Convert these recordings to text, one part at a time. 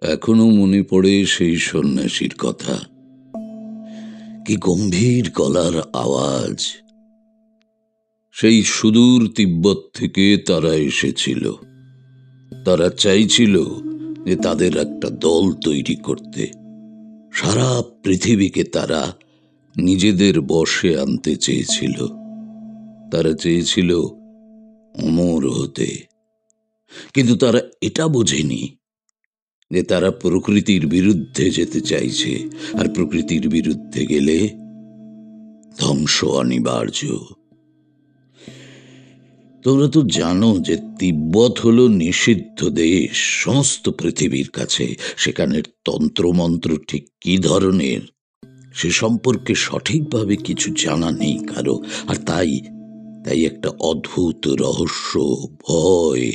এখনো মনে পড়ে সেই সন্ন্যাসীর কথা। কি গম্ভীর গলার আওয়াজ! সেই সুদূর তিব্বত থেকে তারা এসেছিল। তারা চাইছিল যে তাদের একটা দল তৈরি করতে। সারা পৃথিবীকে তারা নিজেদের বশে আনতে চেয়েছিল। তারা চেয়েছিল অমর হতে। কিন্তু তারা এটা বোঝেনি যে তারা প্রকৃতির বিরুদ্ধে যেতে চাইছে, আর প্রকৃতির বিরুদ্ধে গেলে ধ্বংস অনিবার্য। তোমরা তো জানো যে তিব্বত হলো নিষিদ্ধ দেশ সমস্ত পৃথিবীর কাছে। সেখানের তন্ত্রমন্ত্র ঠিক কি ধরনের সে সম্পর্কে সঠিকভাবে কিছু জানা নেই কারো। আর তাই একটা অদ্ভুত রহস্য, ভয়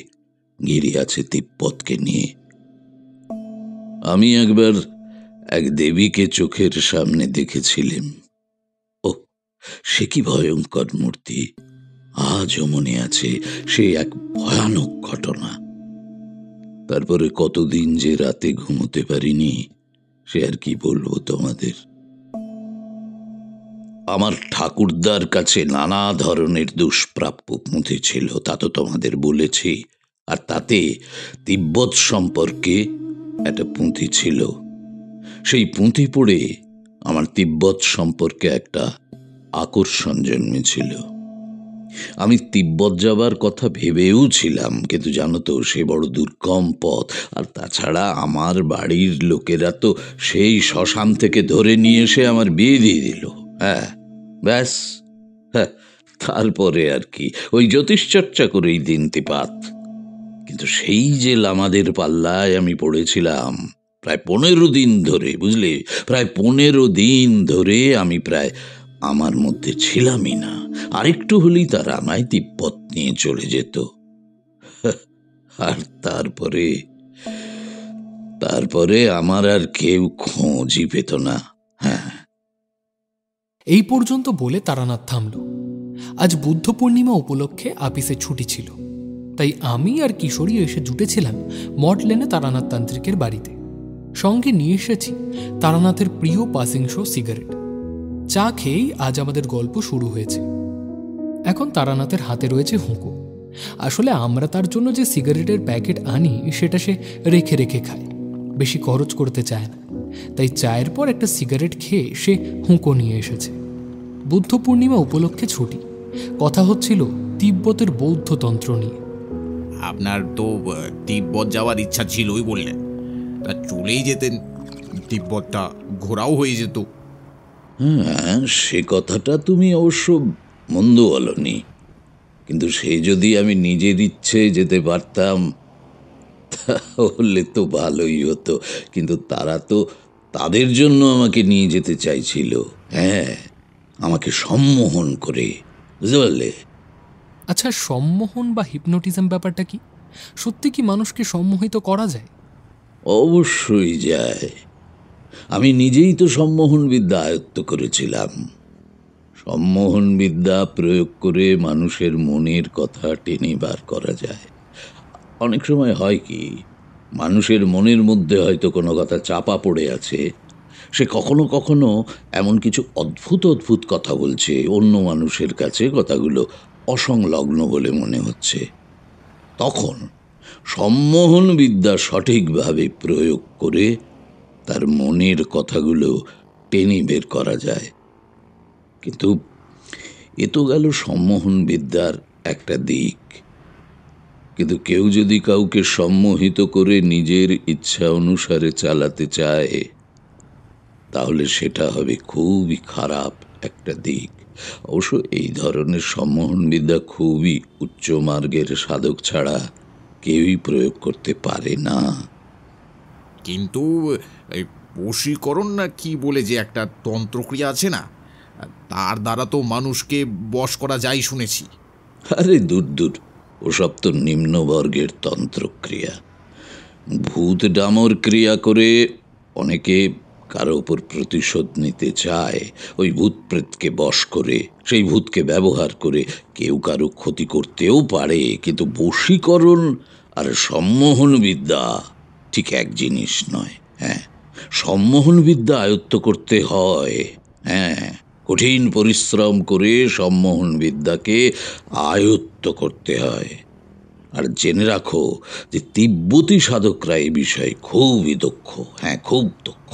ঘিরে আছে তিব্বতকে নিয়ে। আমি একবার এক দেবীকে চোখের সামনে দেখেছিলাম। ও, সে কি ভয়ঙ্কর মূর্তি! আজও মনে আছে সে এক ভয়ানক ঘটনা। তারপরে কতদিন যে রাতে ঘুমোতে পারিনি, সে আর কি বলবো তোমাদের। আমার ঠাকুরদার কাছে নানা ধরনের দুষ্প্রাপ্য পুঁথি ছিল, তা তো তোমাদের বলেছি। আর তাতে তিব্বত সম্পর্কে একটা পুঁথি ছিল। সেই পুঁথি পড়ে আমার তিব্বত সম্পর্কে একটা আকর্ষণ জন্মেছিল। আমি তিব্বত যাবার কথা ভেবেও ছিলাম, কিন্তু জানো তো সে বড় দুর্গম পথ। আর তাছাড়া আমার বাড়ির লোকেরা তো সেই শ্মশান থেকে ধরে নিয়ে এসে আমার বিয়ে দিয়ে দিল। হ্যাঁ, ব্যাস। হ্যাঁ, তারপরে আর কি ওই জ্যোতিষচর্চা করেই দিনতিপাত। কিন্তু সেই যে লামাদের পাল্লায় আমি পড়েছিলাম প্রায় 15 দিন ধরে, বুঝলে, প্রায় 15 দিন ধরে আমি প্রায় আমার মধ্যে ছিলামই না। আরেকটু হলেই তারা আমায় তিব্বত নিয়ে চলে যেত। আর তারপরে আমার আর কেউ খোঁজই পেত না। হ্যাঁ, এই পর্যন্ত বলে তারানাথ থামল। আজ বুদ্ধ পূর্ণিমা উপলক্ষে আপিসে ছুটি ছিল, তাই আমি আর কিশোরী এসে জুটেছিলাম মঠ লেনে তারানাথ তান্ত্রিকের বাড়িতে। সঙ্গে নিয়ে এসেছি তারানাথের প্রিয় পাসিং শো সিগারেট। চা খেয়েই আজ আমাদের গল্প শুরু হয়েছে। এখন তারানাথের হাতে রয়েছে হুঁকো। আসলে আমরা তার জন্য যে সিগারেটের প্যাকেট আনি সেটা সে রেখে রেখে খায়, বেশি খরচ করতে চায় না। তাই চায়ের পর একটা সিগারেট খেয়ে সে হুঁকো নিয়ে এসেছে। বুদ্ধ পূর্ণিমা উপলক্ষে ছুটি। কথা হচ্ছিল তিব্বতের বৌদ্ধতন্ত্র নিয়ে। আপনার তো তিব্বত যাওয়ার ইচ্ছা ছিলই বললেন, তা চলেই যেতেন, তিব্বতটা ঘোরাও হয়ে যেত। হ্যাঁ, সে কথাটা তুমি অবশ্য মন্দ বলনি। কিন্তু সে যদি আমি নিজের ইচ্ছে যেতে পারতাম তাহলে তো ভালোই হতো। কিন্তু তারা তো তাদের জন্য আমাকে নিয়ে যেতে চাইছিল। হ্যাঁ, আমাকে সম্মোহন করে, বুঝতে পারলে? আচ্ছা, সম্মোহন বা হিপনোটিজম ব্যাপারটা কি? সত্যি কি মানুষকে সম্মোহিত করা যায়? অবশ্যই যায়। আমি নিজেই তো সম্মোহন বিদ্যা আয়ত্ত করেছিলাম। সম্মোহন বিদ্যা প্রয়োগ করে মানুষের মনের কথা টেনে বার করা যায়। অনেক সময় হয় কি, মানুষের মনের মধ্যে হয়তো কোনো কথা চাপা পড়ে আছে। সে কখনো কখনো এমন কিছু অদ্ভুত অদ্ভুত কথা বলছে, অন্য মানুষের কাছে কথাগুলো অসংলগ্ন বলে মনে হচ্ছে। তখন সম্মোহন বিদ্যা সঠিকভাবে প্রয়োগ করে তার মনের কথাগুলো টেনে বের করা যায়। কিন্তু এ তো গেল সম্মোহন বিদ্যার একটা দিক। কিন্তু কেউ যদি কাউকে সম্মোহিত করে নিজের ইচ্ছা অনুসারে চালাতে চায়, তাহলে সেটা হবে খুবই খারাপ একটা দিক। অবশ্য এই ধরনের সম্মোহন বিদ্যা খুবই উচ্চ মার্গের সাধক ছাড়া কেউই প্রয়োগ করতে পারে না। কিন্তু এই বশীকরণ না কি বলে যে একটা তন্ত্রক্রিয়া আছে না, তার দ্বারা তো মানুষকে বশ করা যায় শুনেছি। আরে দূর দূর, ওসব তো নিম্নবর্গের তন্ত্রক্রিয়া। ভূত ডামর ক্রিয়া করে অনেকে কারো উপর প্রতিশোধ নিতে চায়। ওই ভূত প্রেতকে বশ করে, সেই ভূতকে ব্যবহার করে কেউ কারো ক্ষতি করতেও পারে। কিন্তু বশীকরণ আর সম্মোহন বিদ্যা ঠিক এক জিনিস নয়। হ্যাঁ, সম্মোহন বিদ্যা আয়ত্ত করতে হয়। হ্যাঁ, কঠিন পরিশ্রম করে সম্মোহন বিদ্যাকে আয়ত্ত করতে হয়। আর জেনে রাখো যে তিব্বতী সাধকরা এই বিষয়ে খুবই দক্ষ। হ্যাঁ, খুব দক্ষ।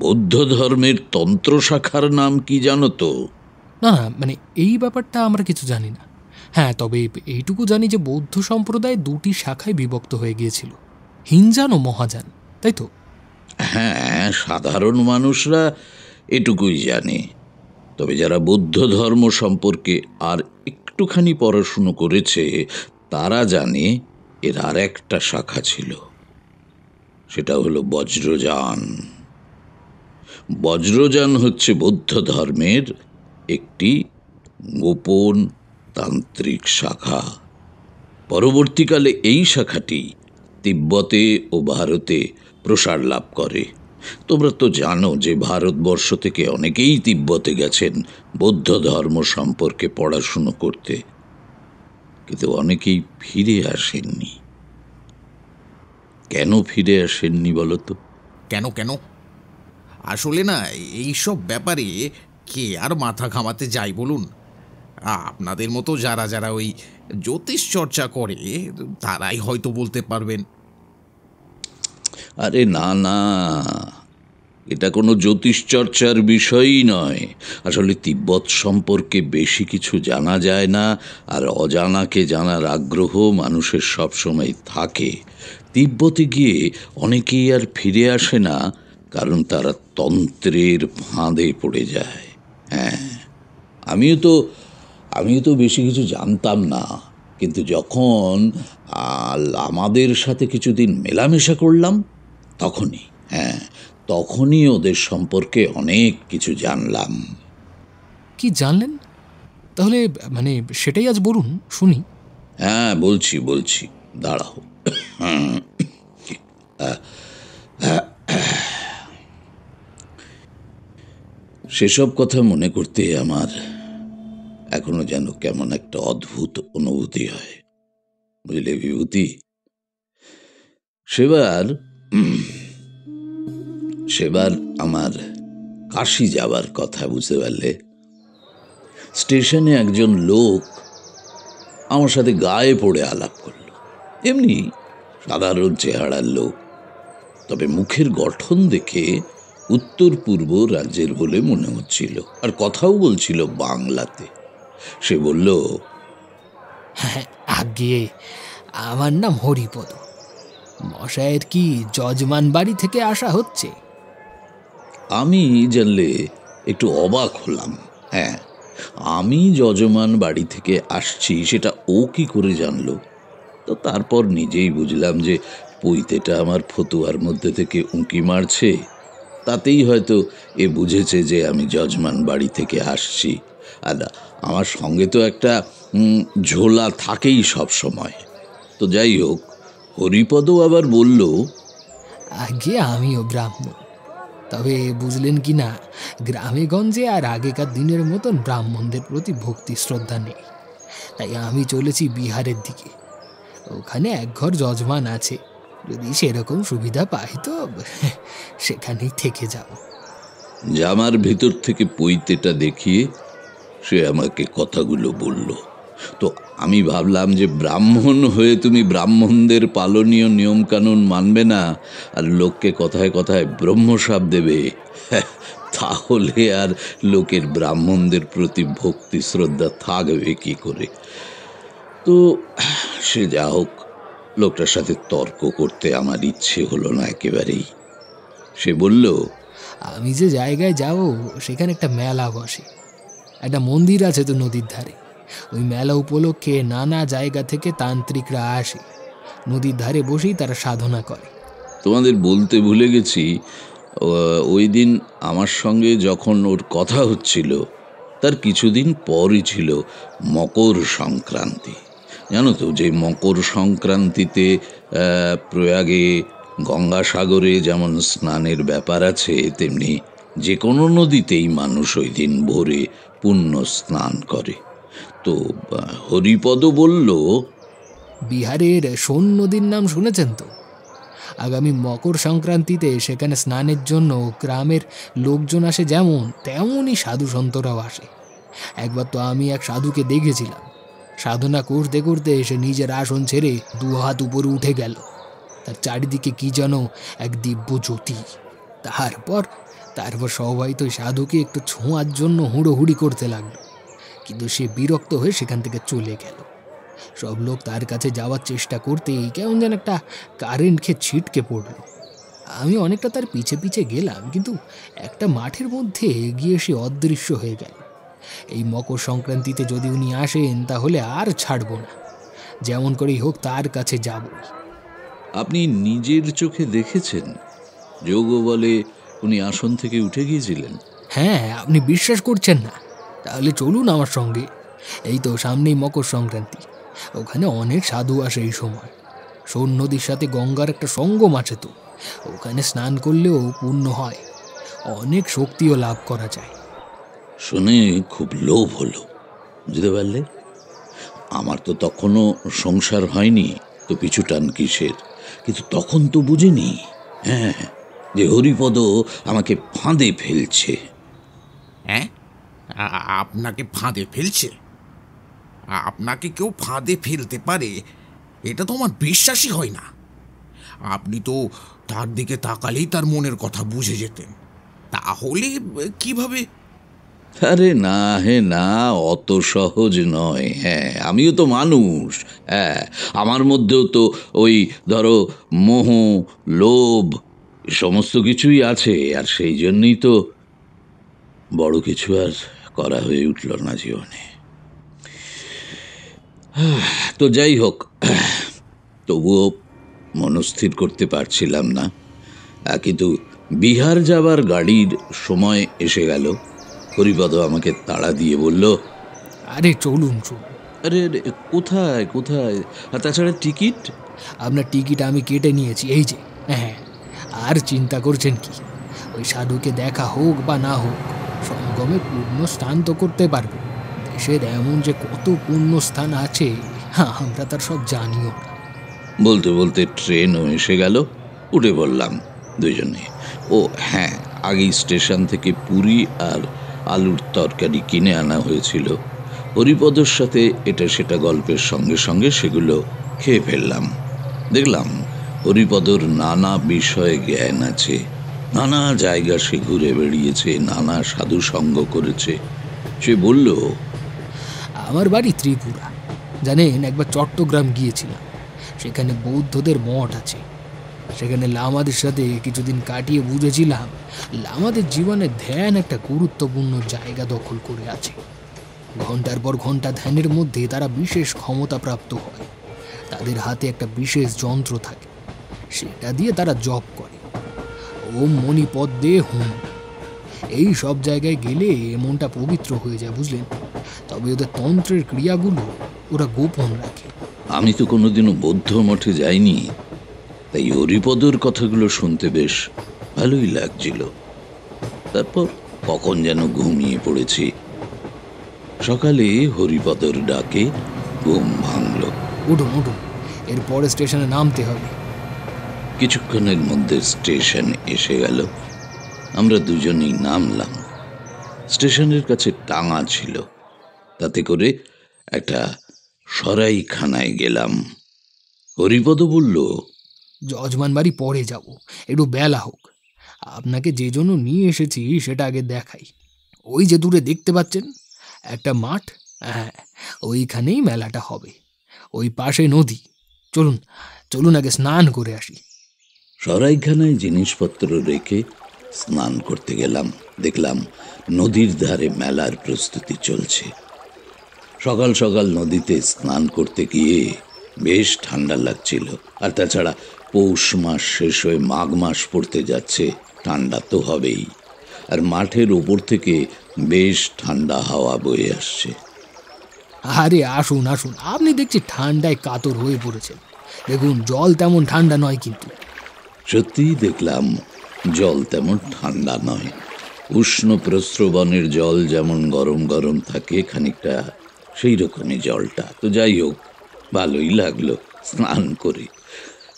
বৌদ্ধ ধর্মের তন্ত্র শাখার নাম কি জানো তো? না না, মানে এই ব্যাপারটা আমরা কিছু জানি না। হ্যাঁ, তবে এইটুকু জানি যে বৌদ্ধ সম্প্রদায় দুটি শাখায় বিভক্ত হয়ে গিয়েছিল, হিনজান ও মহাযান, তাই তো? হ্যাঁ, সাধারণ মানুষরা এটুকুই জানে। তবে যারা বৌদ্ধ ধর্ম সম্পর্কে আর একটুখানি পড়াশুনো করেছে তারা জানে এর আর একটা শাখা ছিল, সেটা হলো বজ্রযান। বজ্রযান হচ্ছে বৌদ্ধ ধর্মের একটি গোপন তান্ত্রিক শাখা। পরবর্তীকালে এই শাখাটি তিব্বতে ও ভারতে প্রসার লাভ করে। তোমরা তো জানো যে ভারতবর্ষ থেকে অনেকেই তিব্বতে গেছেন বৌদ্ধ ধর্ম সম্পর্কে পড়াশুনো করতে, কিন্তু অনেকেই ফিরে আসেননি। কেন ফিরে আসেননি বলো তো? কেন কেন? আসলে না, এইসব ব্যাপারে কে আর মাথা ঘামাতে যায় বলুন? আপনাদের মতো যারা যারা ওই জ্যোতিষ চর্চা করে তারাই হয়তো বলতে পারবেন। আরে না না, এটা কোনো জ্যোতিষ চর্চার বিষয়ই নয়। আসলে তিব্বত সম্পর্কে বেশি কিছু জানা যায় না, আর অজানাকে জানার আগ্রহ মানুষের সবসময় থাকে। তিব্বতে গিয়ে অনেকেই আর ফিরে আসে না, কারণ তারা তন্ত্রের ফাঁদে পড়ে যায়। হ্যাঁ, আমিও তো বেশি কিছু জানতাম না, কিন্তু যখন আমাদের সাথে কিছুদিন মেলামেশা করলাম তখনই ওদের সম্পর্কে অনেক কিছু জানলাম। কি জানলেন তাহলে? মানে সেটাই আজ বলুন, শুনি। হ্যাঁ, বলছি, দাঁড়াও। সেসব কথা মনে করতে আমার এখনো যেন কেমন একটা অদ্ভুত অনুভূতি হয়, বুঝলে বিভূতি? সেবার আমার কাশি যাবার কথা, বুঝতে পারলে? স্টেশনে একজন লোক আমার সাথে গায়ে পড়ে আলাপ করলো। এমনি সাধারণ চেহারার লোক, তবে মুখের গঠন দেখে উত্তর পূর্ব রাজ্যের বলে মনে হচ্ছিল, আর কথাও বলছিল বাংলাতে। সে বলল, আগে আমার নাম হরিপদ। মশায়ের কি যজমান বাড়ি থেকে আসা হচ্ছে? আমি জানলে একটু অবাক হলাম। হ্যাঁ, আমি যজমান বাড়ি থেকে আসছি সেটা ও কি করে জানলো? তো তারপর নিজেই বুঝলাম যে পৈতেটা আমার ফতুয়ার মধ্যে থেকে উঁকি মারছে। তাতেই হয়তো এ বুঝেছে যে আমি যজমান বাড়ি থেকে আসছি। আর আমার সঙ্গে তো একটা ঝোলা থাকেই সব সময়। তো যাই হোক, হরিপদও আবার বলল, আগে আমিও ব্রাহ্মণ, তবে বুঝলেন কি না, গ্রামে গঞ্জে আর আগেকার দিনের মতন ব্রাহ্মণদের প্রতি ভক্তি শ্রদ্ধা নেই। তাই আমি চলেছি বিহারের দিকে। ওখানে এক ঘর যজমান আছে, যদি সেরকম সুবিধা পাই তো সেখানেই থেকে যাব। জামার ভিতর থেকে পৈতেটা দেখিয়ে সে আমাকে কথাগুলো বলল। তো আমি ভাবলাম যে ব্রাহ্মণ হয়ে তুমি ব্রাহ্মণদের পালনীয় নিয়মকানুন মানবে না, আর লোককে কথায় কথায় ব্রহ্মশাপ দেবে, তাহলে আর লোকের ব্রাহ্মণদের প্রতি ভক্তি শ্রদ্ধা থাকবে কি করে? তো সে যা হোক, লোকটার সাথে তর্ক করতে আমার ইচ্ছে হলো না একেবারেই। সে বলল, আমি যে জায়গায় যাব সেখানে একটা মেলা বসে, একটা মন্দির আছে তো নদীর ধারে। ওই মেলা উপলক্ষে নানা জায়গা থেকে তান্ত্রিকরা আসে, নদীর ধারে বসেই তারা সাধনা করে। তোমাদের বলতে ভুলে গেছি, ওই দিন আমার সঙ্গে যখন ওর কথা হচ্ছিল তার কিছুদিন পরই ছিল মকর সংক্রান্তি। জানো তো যে মকর সংক্রান্তিতে প্রয়াগে গঙ্গাসাগরে যেমন স্নানের ব্যাপার আছে, তেমনি যে কোনো নদীতেই মানুষ ওই দিন ভোরে পুণ্য স্নান করে। তো হরিপদ বলল, বিহারের সোন নদীর নাম শুনেছেন তো? আগামী মকর সংক্রান্তিতে সেখানে স্নানের জন্য গ্রামের লোকজন আসে, যেমন তেমনই সাধু সন্তরাও আসে। একবার তো আমি এক সাধুকে দেখেছিলাম, সাধনা করতে করতে এসে নিজের আসন ছেড়ে 2 হাত উপরে উঠে গেল। তার চারিদিকে কি যেন এক দিব্য জ্যোতি। তারপর তারপর সবাই তো সাধুকে একটু ছোঁয়ার জন্য হুড়োহুড়ি করতে লাগলো, কিন্তু সে বিরক্ত হয়ে সেখান থেকে চলে গেল। সব লোক তার কাছে যাওয়ার চেষ্টা করতেই কেমন যেন একটা কারেন্ট খেয়ে ছিটকে পড়লো। আমি অনেকটা তার পিছে পিছে গেলাম, কিন্তু একটা মাঠের মধ্যে গিয়ে সে অদৃশ্য হয়ে গেল। এই মকর সংক্রান্তিতে যদি উনি আসেন তাহলে আর ছাড়ব না, যেমন করেই হোক তার কাছে যাব। আপনি নিজের চোখে দেখেছেন যোগ বলে উনি আসন থেকে উঠে গিয়েছিলেন? হ্যাঁ, আপনি বিশ্বাস করছেন না? তাহলে চলুন আমার সঙ্গে। এই তো সামনেই মকর সংক্রান্তি, ওখানে অনেক সাধু আসে এই সময়। সোন নদীর সাথে গঙ্গার একটা সঙ্গম আছে, তো ওখানে স্নান করলেও পুণ্য হয়, অনেক শক্তিও লাভ করা যায়। শুনে খুব লোভ হলো, বুঝতে পারলে? আমার তো তখনও সংসার হয়নি, তো পিছু টান কিসের? কিন্তু তখন তো বুঝিনি, হ্যাঁ, যে হরিপদ আমাকে ফাঁদে ফেলছে। হ্যাঁ, আপনাকে ফাঁদে ফেলছে? আপনাকে কেউ ফাঁদে ফেলতে পারে এটা তো আমার বিশ্বাসই হয় না। আপনি তো তার দিকে তাকালেই তার মনের কথা বুঝে যেতেন, তাহলে কিভাবে? আরে না হে না, অত সহজ নয়। হ্যাঁ, আমিও তো মানুষ। হ্যাঁ, আমার মধ্যেও তো ওই ধরো মোহ, লোভ, সমস্ত কিছুই আছে। আর সেই জন্যই তো বড় কিছু আর করা হয়ে উঠল না জীবনে। তো যাই হোক, তবুও মনস্থির করতে পারছিলাম না। কিন্তু বিহার যাবার গাড়ির সময় এসে গেল। হরিপদ আমাকে তাড়া দিয়ে বলল, আরে চলুন চলুন। আরে আরে, কোথায় কোথায়? আর তাছাড়া টিকিট? আপনার টিকিট আমি কেটে নিয়েছি, এই যে। হ্যাঁ, আর চিন্তা করছেন কি? ওই সাধুকে দেখা হোক বা না হোক, সঙ্গমে পূর্ণ স্থান তো করতে পারবো। দেশের এমন যে কত পুণ্য স্থান আছে, আমরা তার সব জানিও না। বলতে বলতে ট্রেনও এসে গেল। উঠে পড়লাম দুজনে। ও হ্যাঁ, আগেই স্টেশন থেকে পুরি আর আলুর তরকারি কিনে আনা হয়েছিল। হরিপদর সাথে এটা সেটা গল্পের সঙ্গে সঙ্গে সেগুলো খেয়ে ফেললাম। দেখলাম হরিপদর নানা বিষয়ে জ্ঞান আছে, নানা জায়গা সে ঘুরে বেড়িয়েছে, নানা সাধু সঙ্গ করেছে। সে বলল, আমার বাড়ি ত্রিপুরা, জানেন, একবার চট্টগ্রাম গিয়েছিলাম। সেখানে বৌদ্ধদের মঠ আছে। সেখানে লামাদের সাথে কিছুদিন কাটিয়ে বুঝেছিলাম লামাদের জীবনে ধ্যান একটা গুরুত্বপূর্ণ জায়গা দখল করে আছে। ঘন্টার পর ঘন্টা ধ্যানের মধ্যে তারা বিশেষ ক্ষমতা প্রাপ্ত হয়। তাদের হাতে একটা বিশেষ যন্ত্র থাকে, সেটা দিয়ে তারা জপ করে, ওম মণি পদ্মে হুম। এই সব জায়গায় গেলে মনটা পবিত্র হয়ে যায়, বুঝলেন। তবে ওদের তন্ত্রের ক্রিয়াগুলো ওরা গোপন রাখে। আমি তো কোনোদিনও বৌদ্ধ মঠে যাইনি, তাই হরিপদর কথাগুলো শুনতে বেশ ভালোই লাগছিল। তারপর কখন যেন ঘুমিয়ে পড়েছি। সকালে হরিপদর ডাকে ঘুম ভাঙল। উঠুন উঠুন, এরপরে স্টেশনে নামতে হবে। কিছুক্ষণের মধ্যে স্টেশন এসে গেল। আমরা দুজনেই নামলাম। স্টেশনের কাছে টাঙা ছিল, তাতে করে একটা সরাইখানায় গেলাম। হরিপদ বলল, যজমান বাড়ি পরে যাব, একটু বেলা হোক। আপনাকে যে জন্য নিয়ে এসেছি সেটা আগে দেখাই। ওই যে দূরে দেখতে পাচ্ছেন একটা মাঠ, হ্যাঁ, ওইখানেই মেলাটা হবে। ওই পাশে নদী। চলুন চলুন, আগে স্নান করে আসি। সরাইখানায় জিনিসপত্র রেখে স্নান করতে গেলাম। দেখলাম নদীর ধারে মেলার প্রস্তুতি চলছে। সকাল সকাল নদীতে স্নান করতে গিয়ে বেশ ঠান্ডা লাগছিল। আর তাছাড়া পৌষ মাস শেষ হয়ে মাঘ মাস পড়তে যাচ্ছে, ঠান্ডা তো হবেই। আর মাঠের ওপর থেকে বেশ ঠান্ডা হাওয়া বয়ে আসছে। আরে আসুন আসুন, আপনি দেখছি ঠান্ডায় কাতর হয়ে পড়েছেন। দেখুন, জল তেমন ঠান্ডা নয় কিন্তু। সত্যিই দেখলাম জল তেমন ঠান্ডা নয়। উষ্ণ প্রস্রবণের জল যেমন গরম গরম থাকে, খানিকটা সেই রকমই জলটা। তো যাই হোক, ভালোই লাগলো স্নান করে।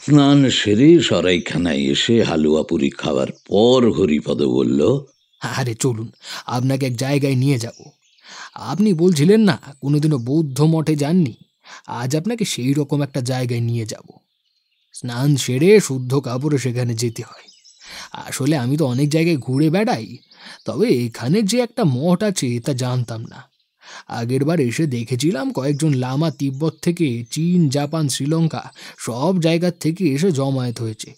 স্নান সেরে সরাইখানায় এসে হালুয়া পুরি খাওয়ার পর হরিপদ বলল, আরে চলুন, আপনাকে এক জায়গায় নিয়ে যাব। আপনি বলছিলেন না কোনোদিনও বৌদ্ধ মঠে যাননি, আজ আপনাকে সেই রকম একটা জায়গায় নিয়ে যাব। স্নান সেরে শুদ্ধ কাপড়ে সেখানে যেতে হয়। আসলে আমি তো অনেক জায়গায় ঘুরে বেড়াই, তবে এখানে যে একটা মঠ আছে তা জানতাম না। আগেরবার এসে দেখেছিলাম কয়েকজন লামা তিব্বত থেকে চীন, জাপান, শ্রীলঙ্কা সব জায়গার থেকে এসে জমায়েত হয়েছে।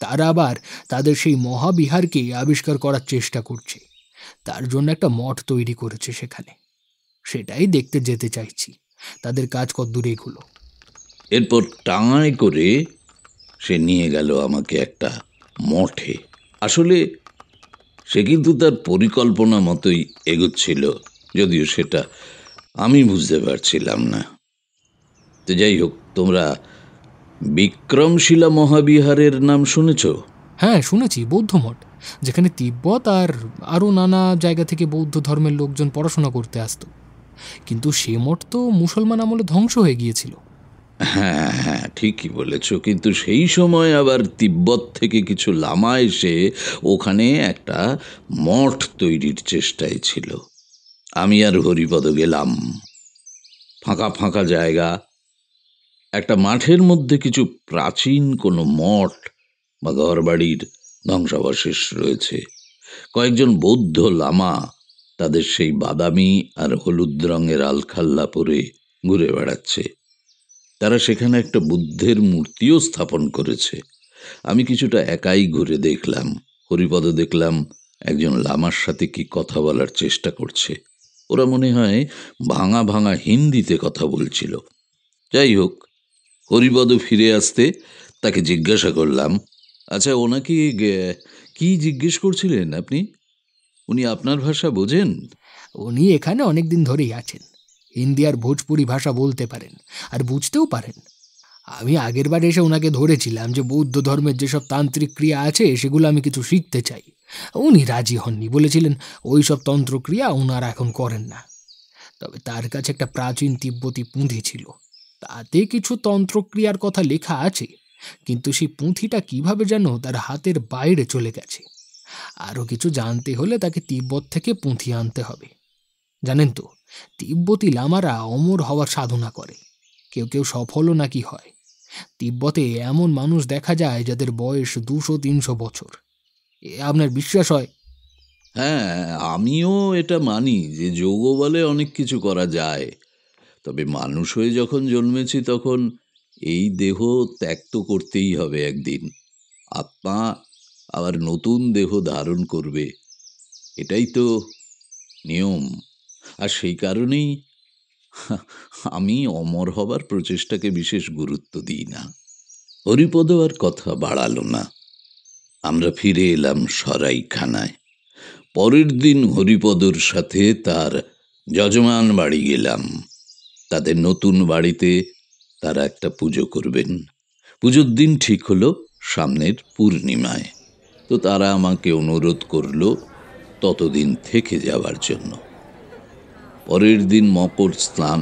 তারা আবার তাদের সেই মহাবিহারকে আবিষ্কার করার চেষ্টা করছে। তার জন্য একটা মঠ তৈরি করেছে সেখানে। সেটাই দেখতে যেতে চাইছি, তাদের কাজ কতদূর এগুলো। এরপর টাঙায় করে সে নিয়ে গেল আমাকে একটা মঠে। আসলে সে কিন্তু তার পরিকল্পনা মতোই এগোচ্ছিল, যদিও সেটা আমি বুঝতে পারছিলাম না। তো যাই হোক, তোমরা বিক্রমশিলা মহাবিহারের নাম শুনেছ? হ্যাঁ, শুনেছি, বৌদ্ধ মঠ, যেখানে তিব্বত আর আরও নানা জায়গা থেকে বৌদ্ধ ধর্মের লোকজন পড়াশোনা করতে আসতো। কিন্তু সে মঠ তো মুসলমান আমলে ধ্বংস হয়ে গিয়েছিল। হ্যাঁ হ্যাঁ, ঠিকই বলেছ। কিন্তু সেই সময় আবার তিব্বত থেকে কিছু লামা এসে ওখানে একটা মঠ তৈরির চেষ্টায় ছিল। আমি আর হরিপদ গেলাম। ফাঁকা ফাঁকা জায়গা, একটা মাঠের মধ্যে কিছু প্রাচীন কোনো মঠ বা ঘরবাড়ির ধ্বংসাবশেষ রয়েছে। কয়েকজন বৌদ্ধ লামা তাদের সেই বাদামি আর হলুদ রঙের আলখাল্লা পরে ঘুরে বেড়াচ্ছে। তারা সেখানে একটা বুদ্ধের মূর্তিও স্থাপন করেছে। আমি কিছুটা একাই ঘুরে দেখলাম। হরিপদ দেখলাম একজন লামার সাথে কি কথা বলার চেষ্টা করছে। ওরা মনে হয় ভাঙা ভাঙা হিন্দিতে কথা বলছিল। যাই হোক, হরিপদ ফিরে আসতে তাকে জিজ্ঞাসা করলাম, আচ্ছা, ওনাকে কি জিজ্ঞেস করছিলেন আপনি? উনি আপনার ভাষা বোঝেন? উনি এখানে অনেক দিন ধরেই আছেন, হিন্দি আর ভোজপুরি ভাষা বলতে পারেন আর বুঝতেও পারেন। আমি আগেরবার এসে ওনাকে ধরেছিলাম যে বৌদ্ধ ধর্মের যেসব তান্ত্রিক ক্রিয়া আছে সেগুলো আমি কিছু শিখতে চাই। উনি রাজি হননি, বলেছিলেন ওই সব তন্ত্রক্রিয়া ওনারা এখন করেন না। তবে তার কাছে একটা প্রাচীন তিব্বতী পুঁথি ছিল, তাতে কিছু তন্ত্রক্রিয়ার কথা লেখা আছে, কিন্তু সেই পুঁথিটা কিভাবে যেন তার হাতের বাইরে চলে গেছে। আরও কিছু জানতে হলে তাকে তিব্বত থেকে পুঁথি আনতে হবে। জানেন তো, তিব্বতী লামারা অমর হওয়ার সাধনা করে, কেউ কেউ সফলও নাকি হয়। তিব্বতে এমন মানুষ দেখা যায় যাদের বয়স 200-300 বছর। এ আপনার বিশ্বাস হয়? হ্যাঁ, আমিও এটা মানি যে যোগ বলে অনেক কিছু করা যায়। তবে মানুষ হয়ে যখন জন্মেছি তখন এই দেহ ত্যাগ তো করতেই হবে একদিন। আত্মা আবার নতুন দেহ ধারণ করবে, এটাই তো নিয়ম। আর সেই কারণেই আমি অমর হবার প্রচেষ্টাকে বিশেষ গুরুত্ব দিই না। হরিপদ আর কথা বাড়ালো না। আমরা ফিরে এলাম সরাইখানায়। পরের দিন হরিপদর সাথে তার যজমান বাড়ি গেলাম। তাদের নতুন বাড়িতে তারা একটা পুজো করবেন। পুজোর দিন ঠিক হলো সামনের পূর্ণিমায়। তো তারা আমাকে অনুরোধ করলো ততদিন থেকে যাওয়ার জন্য। পরের দিন মকর স্নান।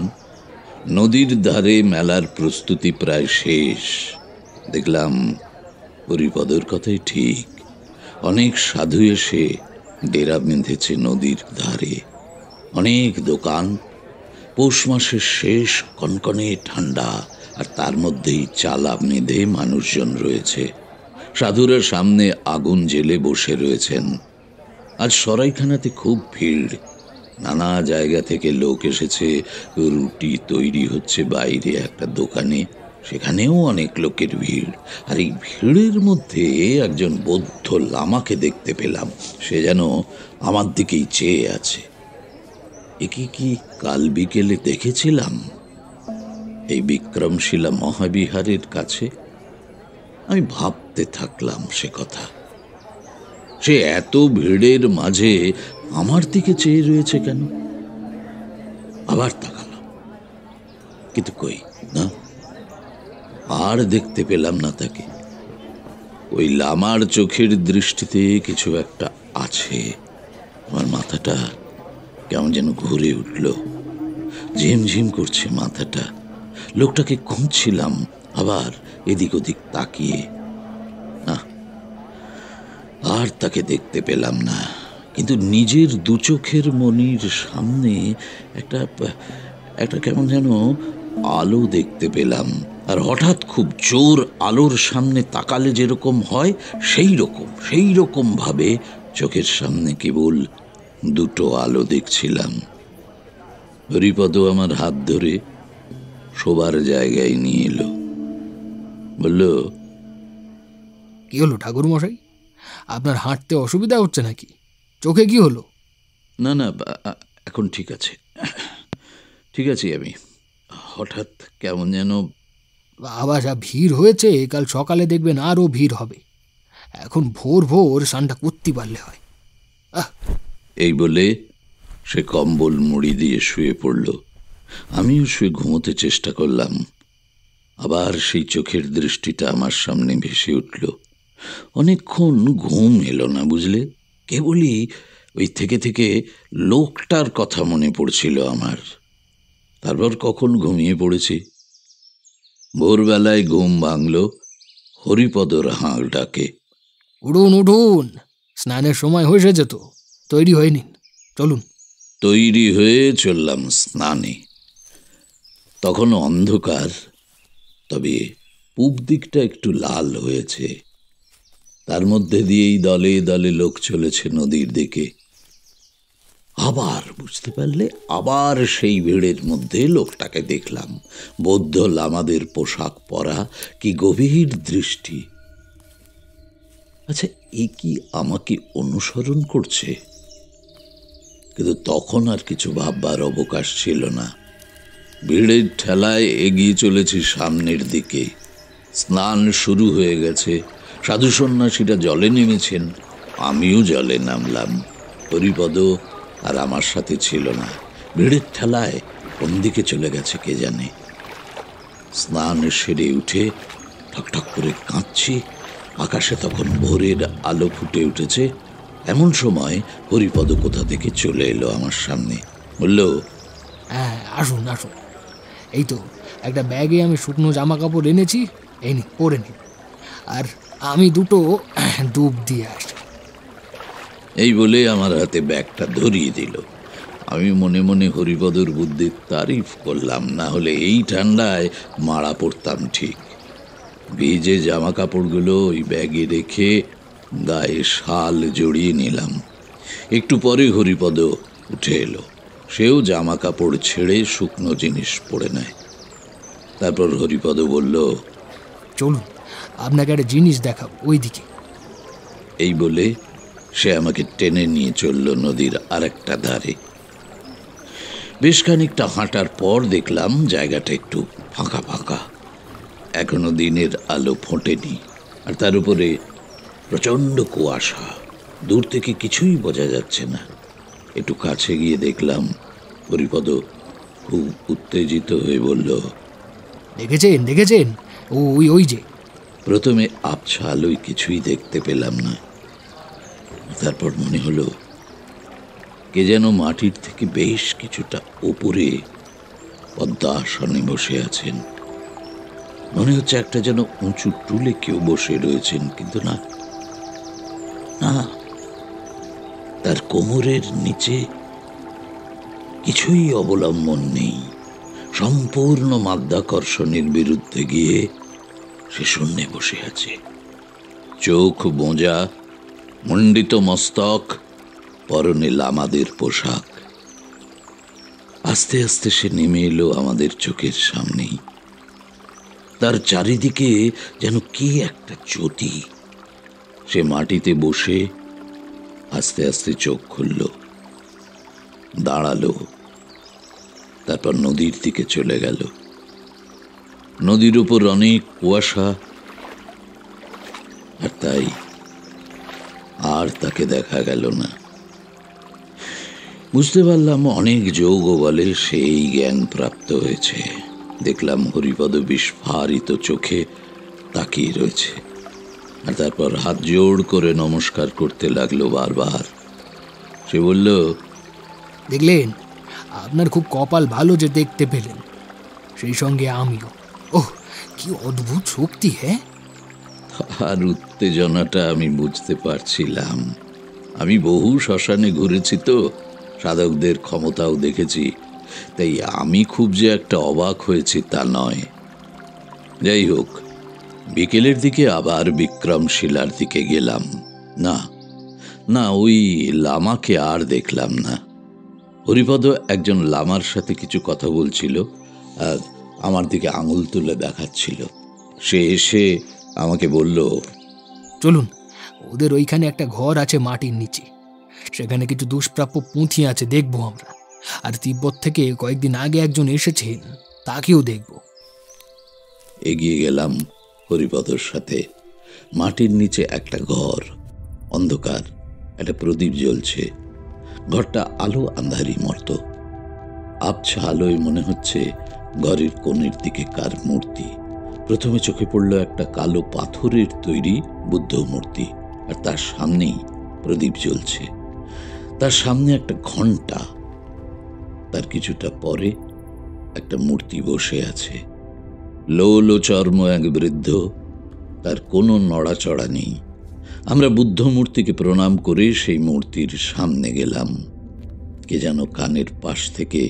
নদীর ধারে মেলার প্রস্তুতি প্রায় শেষ। দেখলাম হরিপদর কথাই ঠিক, অনেক সাধু এসে ডেরা বেঁধেছে নদীর ধারে। অনেক দোকান। পৌষ মাসের শেষ, কনকনে ঠান্ডা, আর তার মধ্যেই চালা বেঁধে মানুষজন রয়েছে। সাধুরা সামনে আগুন জ্বেলে বসে রয়েছেন। আজ সরাইখানাতে খুব ভিড়। নানা জায়গা থেকে লোক এসেছে। রুটি তৈরি হচ্ছে বাইরে একটা দোকানে, সেখানেও অনেক লোকের ভিড়। আর এই ভিড়ের মধ্যে একজন বৌদ্ধ লামাকে দেখতে পেলাম। সে যেন আমার দিকেই চেয়ে আছে। একে কি কাল বিকেলে দেখেছিলাম এই বিক্রমশিলা মহাবিহারের কাছে? আমি ভাবতে থাকলাম সে কথা। সে এত ভিড়ের মাঝে আমার দিকে চেয়ে রয়েছে কেন? আবার তাকালাম, কিন্তু কই না, আর দেখতে পেলাম না তাকে। ওই লামার চোখের দৃষ্টিতে কিছু একটা আছে। আমার মাথাটা কেমন যেন ঘুরে উঠল, ঝিমঝিম করছে মাথাটা। লোকটাকে খুঁজছিলাম, আবার এদিক ওদিক তাকিয়ে। না, আর তাকে দেখতে পেলাম না, কিন্তু নিজের দু চোখের মনির সামনে একটা একটা কেমন যেন আলো দেখতে পেলাম। আর হঠাৎ খুব জোর আলোর সামনে তাকালে যেরকম হয় সেই রকম ভাবে চোখের সামনে কেবল দুটো আলো দেখছিলাম। হরিপদ আমার হাত ধরে শোবার জায়গায় নিয়ে এলো। বলল, কি হলো ঠাকুর মশাই, আপনার হাঁটতে অসুবিধা হচ্ছে নাকি? চোখে কি হলো? না না, এখন ঠিক আছে, ঠিক আছি আমি। হঠাৎ কেমন যেন বাবা, যা ভিড় হয়েছে, কাল সকালে দেখবেন আরও ভিড় হবে। এখন ভোর ভোর স্নানটা করতে পারলে হয়। এই বলে সে কম্বল মুড়ি দিয়ে শুয়ে পড়ল। আমিও শুয়ে ঘুমোতে চেষ্টা করলাম। আবার সেই চোখের দৃষ্টিটা আমার সামনে ভেসে উঠল। অনেকক্ষণ ঘুম এলো না, বুঝলে। কেবলই ওই থেকে থেকে লোকটার কথা মনে পড়ছিল আমার। তারপর কখন ঘুমিয়ে পড়েছি। ভোরবেলায় ঘুম ভাঙল হরিপদর হাঁক ডাকে। উঠুন উঠুন, স্নানের সময় হয়েছে তো, তৈরি হয়ে নিন, চলুন। তৈরি হয়ে চললাম স্নানে। তখন অন্ধকার, তবে পূব দিকটা একটু লাল হয়েছে। তার মধ্যে দিয়েই দলে দলে লোক চলেছে নদীর দিকে। আবার বুঝতে পারলে, আবার সেই ভিড়ের মধ্যে লোকটাকে দেখলাম। বৌদ্ধ লামাদের পোশাক পরা, কি গভীর দৃষ্টি। আচ্ছা, এ কি আমাকে অনুসরণ করছে? কিন্তু তখন আর কিছু ভাববার অবকাশ ছিল না। ভিড়ের ঠেলায় এগিয়ে চলেছি সামনের দিকে। স্নান শুরু হয়ে গেছে। সাধু সন্ন্যাসীরা জলে নেমেছেন, আমিও জলে নামলাম। হরিপদ আর আমার সাথে ছিল না। ভিড়ের ঠেলায় কোন দিকে চলে গেছে কে জানে। স্নান সেরে উঠে ঠকঠক করে কাঁদছি। আকাশে তখন ভোরের আলো ফুটে উঠেছে। এমন সময় হরিপদ কোথা থেকে চলে এলো আমার সামনে। বলল, হ্যাঁ, আসুন আসুন, এই তো একটা ব্যাগে আমি শুকনো জামা কাপড় এনেছি, এই নিন, পরে নিন। আর আমি দুটো ডুব দিয়ে আসি। এই বলে আমার হাতে ব্যাগটা ধরিয়ে দিল। আমি মনে মনে হরিপদর বুদ্ধির তারিফ করলাম, না হলে এই ঠান্ডায় মারা পড়তাম ঠিক। ভিজে জামা কাপড়গুলো ওই ব্যাগে রেখে গায়ে শাল জড়িয়ে নিলাম। একটু পরে হরিপদ উঠে এলো। সেও জামা কাপড় ছেড়ে শুকনো জিনিস পরে নেয়। তারপর হরিপদ বলল, চলুন, আপনাকে একটা জিনিস দেখাবো, ওইদিকে। এই বলে সে আমাকে টেনে নিয়ে চলল নদীর আরেকটা ধারে। বেশ খানিকটা হাঁটার পর দেখলাম জায়গাটা একটু ফাঁকা ফাঁকা। এখনো দিনের আলো ফোটেনি, আর তার উপরে প্রচণ্ড কুয়াশা। দূর থেকে কিছুই বোঝা যাচ্ছে না। একটু কাছে গিয়ে দেখলাম হরিপদ খুব উত্তেজিত হয়ে বলল, দেখেছেন দেখেছেন, ওই ওই যে। প্রথমে আবছা আলোয় কিছুই দেখতে পেলাম না। তারপর মনে হলো কে যেন মাটির থেকে বেশ কিছুটা উপরে পদ্মাসনে বসে আছেন। মনে হচ্ছে একটা যেন উঁচু টুলে কেউ বসে রয়েছেন, কিন্তু না না, তার কোমরের নিচে কিছুই অবলম্বন নেই। সম্পূর্ণ মাধ্যাকর্ষণের বিরুদ্ধে গিয়ে সে শূন্যে বসে আছে। চোখ বোঁজা, মণ্ডিত মস্তক, পরনে লামাদের পোশাক। আস্তে আস্তে সে নেমে এলো আমাদের চোখের সামনেই। তার চারিদিকে যেন কি একটা জ্যোতি। সে মাটিতে বসে আস্তে আস্তে চোখ খুলল, দাঁড়ালো, তারপর নদীর দিকে চলে গেল। নদীর উপর অনেক কুয়াশা, আর তাই আর তাকে দেখা গেল না। বুঝতে পারলাম অনেক যোগ বলে সেই জ্ঞান প্রাপ্ত হয়েছে। দেখলাম হরিপদ বিস্ফারিত চোখে তাকিয়ে রয়েছে, আর তারপর হাত জোড় করে নমস্কার করতে লাগলো বারবার। সে বলল, দেখলেন, আপনার খুব কপাল ভালো যে দেখতে পেলেন, সেই সঙ্গে আমিও। ওহ, কি অদ্ভুত শক্তি! হ্যাঁ, আর উত্তেজনাটা আমি বুঝতে পারছিলাম। আমি বহু শ্মশানে ঘুরেছি তো, সাধকদের ক্ষমতাও দেখেছি, তাই আমি খুব যে একটা অবাক হয়েছি তা নয়। যাই হোক, বিকেলের দিকে আবার বিক্রমশিলার দিকে গেলাম। না না, ওই লামাকে আর দেখলাম না। হরিপদ একজন লামার সাথে কিছু কথা বলছিল আর আমার দিকে আঙুল তুলে দেখাচ্ছিল। সে এসে আমাকে বলল, চলুন, ওদের ওইখানে একটা ঘর আছে মাটির নিচে, সেখানে কিছু দুষ্প্রাপ্য পুঁথি আছে, দেখবো আমরা। আর তিব্বত থেকে কয়েকদিন আগে একজন এসেছেন, তাকেও দেখব। এগিয়ে গেলাম হরিপদর সাথে। মাটির নিচে একটা ঘর, অন্ধকার, একটা প্রদীপ জ্বলছে। ঘরটা আলো আন্ধারি মতো। আবছা আলোয় মনে হচ্ছে ঘরের কোণের দিকে কার মূর্তি। প্রথমে চোখে পড়ল একটা কালো পাথরের তৈরি বুদ্ধ মূর্তি, আর তার সামনেই প্রদীপ জ্বলছে। তার সামনে একটা ঘণ্টা। তার কিছুটা পরে একটা মূর্তি বসে আছে, লোল চর্ম এক বৃদ্ধ, তার কোনো নড়াচড়া নেই। আমরা বুদ্ধ মূর্তিকে প্রণাম করে সেই মূর্তির সামনে গেলাম। কে যেন কানের পাশ থেকে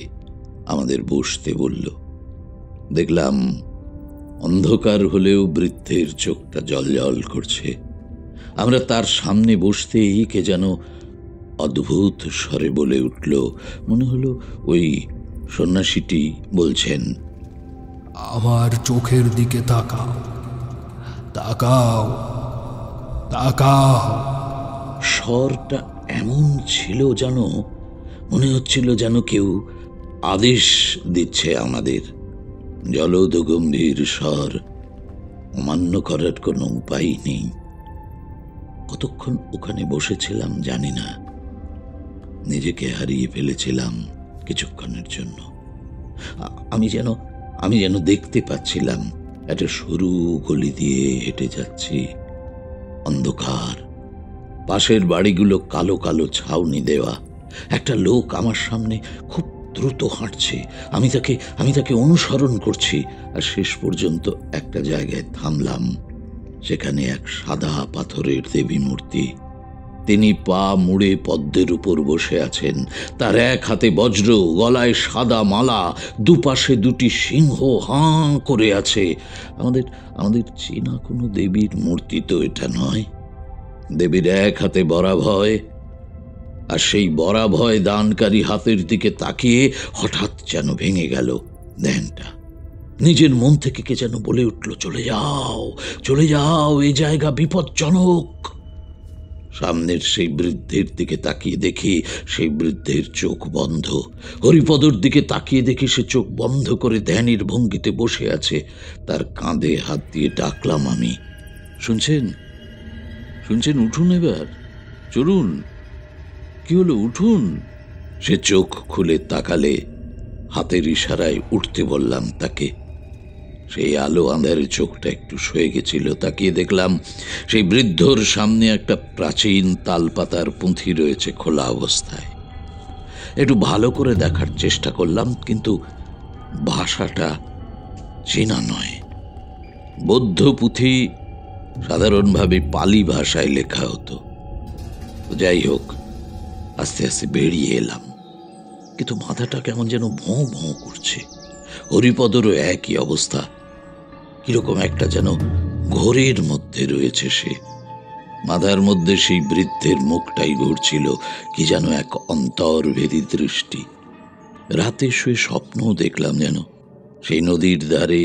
আমাদের বসতে বলল। দেখলাম অন্ধকার হলেও বৃদ্ধের চোখটা জলজল করছে। আমরা তার সামনে বসতেই কে যেন অদ্ভুত স্বরে বলে উঠল। মনে হলো ওই সন্ন্যাসীটি বলছেন, আমার চোখের দিকে তাকাও, তাকাও, তাকাও। স্বরটা এমন ছিল যেন মনে হচ্ছিল যেন কেউ আদেশ দিচ্ছে আমাদের। জলদ গম্ভীর স্বর, অমান্য করার কোনো উপায় নেই। কতক্ষণ ওখানে বসেছিলাম জানি না। নিজেকে হারিয়ে ফেলেছিলাম কিছুক্ষণের জন্য। আমি যেন দেখতে পাচ্ছিলাম একটা সরু গলি দিয়ে হেঁটে যাচ্ছি। অন্ধকার, পাশের বাড়িগুলো কালো কালো ছাউনি দেওয়া। একটা লোক আমার সামনে খুব দ্রুত হাঁটছে। আমি তাকে অনুসরণ করছি, আর শেষ পর্যন্ত একটা জায়গায় থামলাম। সেখানে এক সাদা পাথরের দেবী মূর্তি। তিনি পা মুড়ে পদ্মের উপর বসে আছেন। তার এক হাতে বজ্র, গলায় সাদা মালা, দুপাশে দুটি সিংহ হাঁ করে আছে। আমাদের চেনা কোনো দেবীর মূর্তি তো এটা নয়। দেবীর এক হাতে বরাভয়, আর সেই বরাভয় দানকারী হাতের দিকে তাকিয়ে হঠাৎ যেন ভেঙে গেল ধ্যানটা। নিজের মন থেকে কে যেন বলে উঠল, চলে যাও, চলে যাও, এ জায়গা বিপজ্জনক। সামনের সেই বৃদ্ধের দিকে তাকিয়ে দেখি সেই বৃদ্ধের চোখ বন্ধ। হরিপদর দিকে তাকিয়ে দেখি সে চোখ বন্ধ করে ধ্যানের ভঙ্গিতে বসে আছে। তার কাঁধে হাত দিয়ে ডাকলাম আমি, শুনছেন, শুনছেন, উঠুন, এবার চলুন, কি হলো, উঠুন। সে চোখ খুলে তাকালে হাতের ইশারায় উঠতে বললাম তাকে। সেই আলো আঁধারে চোখটা একটু সয়ে গেছিল। তাকিয়ে দেখলাম সেই বৃদ্ধর সামনে একটা প্রাচীন তালপাতার পুঁথি রয়েছে খোলা অবস্থায়। একটু ভালো করে দেখার চেষ্টা করলাম, কিন্তু ভাষাটা চেনা নয়। বৌদ্ধ পুঁথি সাধারণভাবে পালি ভাষায় লেখা হতো। যাই হোক, আস্তে আস্তে বেরিয়ে এলাম, কিন্তু মাথাটা কেমন যেন ভোঁ ভোঁ করছে। হরিপদরও একই অবস্থা। কিরকম একটা যেন ঘোরের মধ্যে রয়েছে সে। মাথার মধ্যে সেই বৃদ্ধের মুখটাই ঘুরছিল, কি যেন এক অন্তর্ভেদী দৃষ্টি। রাতে শুয়ে স্বপ্নও দেখলাম যেন সেই নদীর ধারে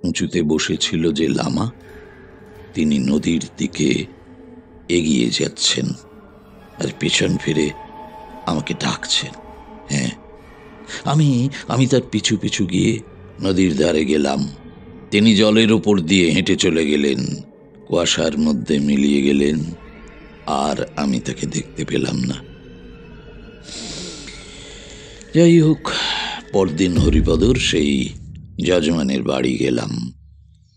উঁচুতে বসেছিল যে লামা, তিনি নদীর দিকে এগিয়ে যাচ্ছেন আর পিছন ফিরে আমাকে ডাকছেন। হ্যাঁ, আমি তার পিছু পিছু গিয়ে নদীর ধারে গেলাম। তিনি জলের ওপর দিয়ে হেঁটে চলে গেলেন, কুয়াশার মধ্যে মিলিয়ে গেলেন, আর আমি তাকে দেখতে পেলাম না। যাই হোক, পরদিন হরিপদর সেই যজমানের বাড়ি গেলাম।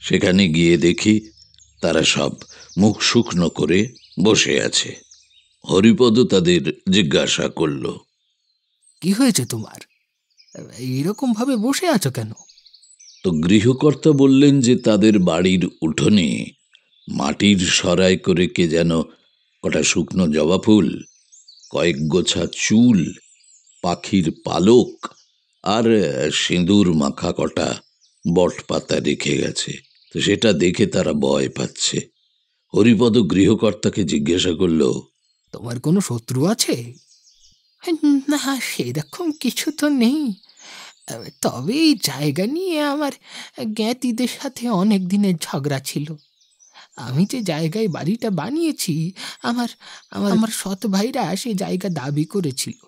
সেখানে গিয়ে দেখি তারা সব মুখ শুকনো করে বসে আছে। হরিপদ তাদের জিজ্ঞাসা করল, কি হয়েছে তোমার? এইরকম ভাবে বসে আছো কেন? তো গৃহকর্তা বললেন যে তাদের বাড়ির উঠোনে মাটির সরাই করে কে যেন কটা শুকনো জবা ফুল, কয়েক গোছা চুল, পাখির পালক আর সিঁদুর মাখা কটা বটপাতা রেখে গেছে। তো সেটা দেখে তারা ভয় পাচ্ছে। হরিপদ গৃহকর্তাকে জিজ্ঞাসা করল, তোমার কোনো শত্রু আছে? না, সেরকম কিছু তো নেই। তবে এই জায়গা নিয়ে আমার জ্ঞাতিদের সাথে অনেক দিনের ঝগড়া ছিল। আমি যে জায়গায় বাড়িটা বানিয়েছি, আমার আমার আমার সৎ ভাইরা সে জায়গা দাবি করেছিল।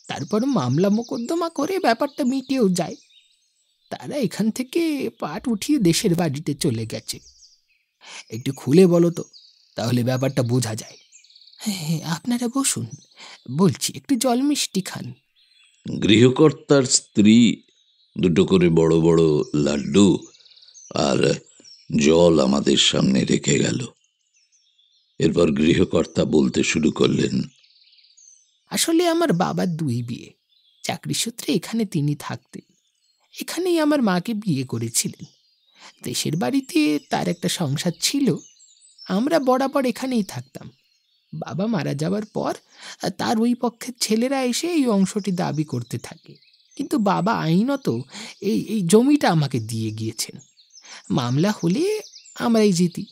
তারপর মামলা মোকদ্দমা করে ব্যাপারটা মিটেও যায়। তারা এখান থেকে পাট উঠিয়ে দেশের বাড়িতে চলে গেছে। একটু খুলে বলো তো, তাহলে ব্যাপারটা বোঝা যায়। হ্যাঁ, আপনারা বসুন, বলছি, একটু জল মিষ্টি খান। গৃহকর্তার স্ত্রী দুটো করে বড় বড় লাড্ডু আর জল আমাদের সামনে রেখে গেল। এরপর গৃহকর্তা বলতে শুরু করলেন, আসলে আমার বাবার 2 বিয়ে। চাকরি সূত্রে এখানে তিনি থাকতেন। এখানেই আমার মাকে বিয়ে করেছিলেন। দেশের বাড়িতে তার একটা সংসার ছিল। আমরা বরাবর এখানেই থাকতাম। বাবা মারা যাওয়ার পর তার ওই পক্ষের ছেলেরা এসে এই অংশটি দাবি করতে থাকে। কিন্তু বাবা আইনত এই জমিটা আমাকে দিয়ে গিয়েছেন। মামলা হলে আমরাই জিতি।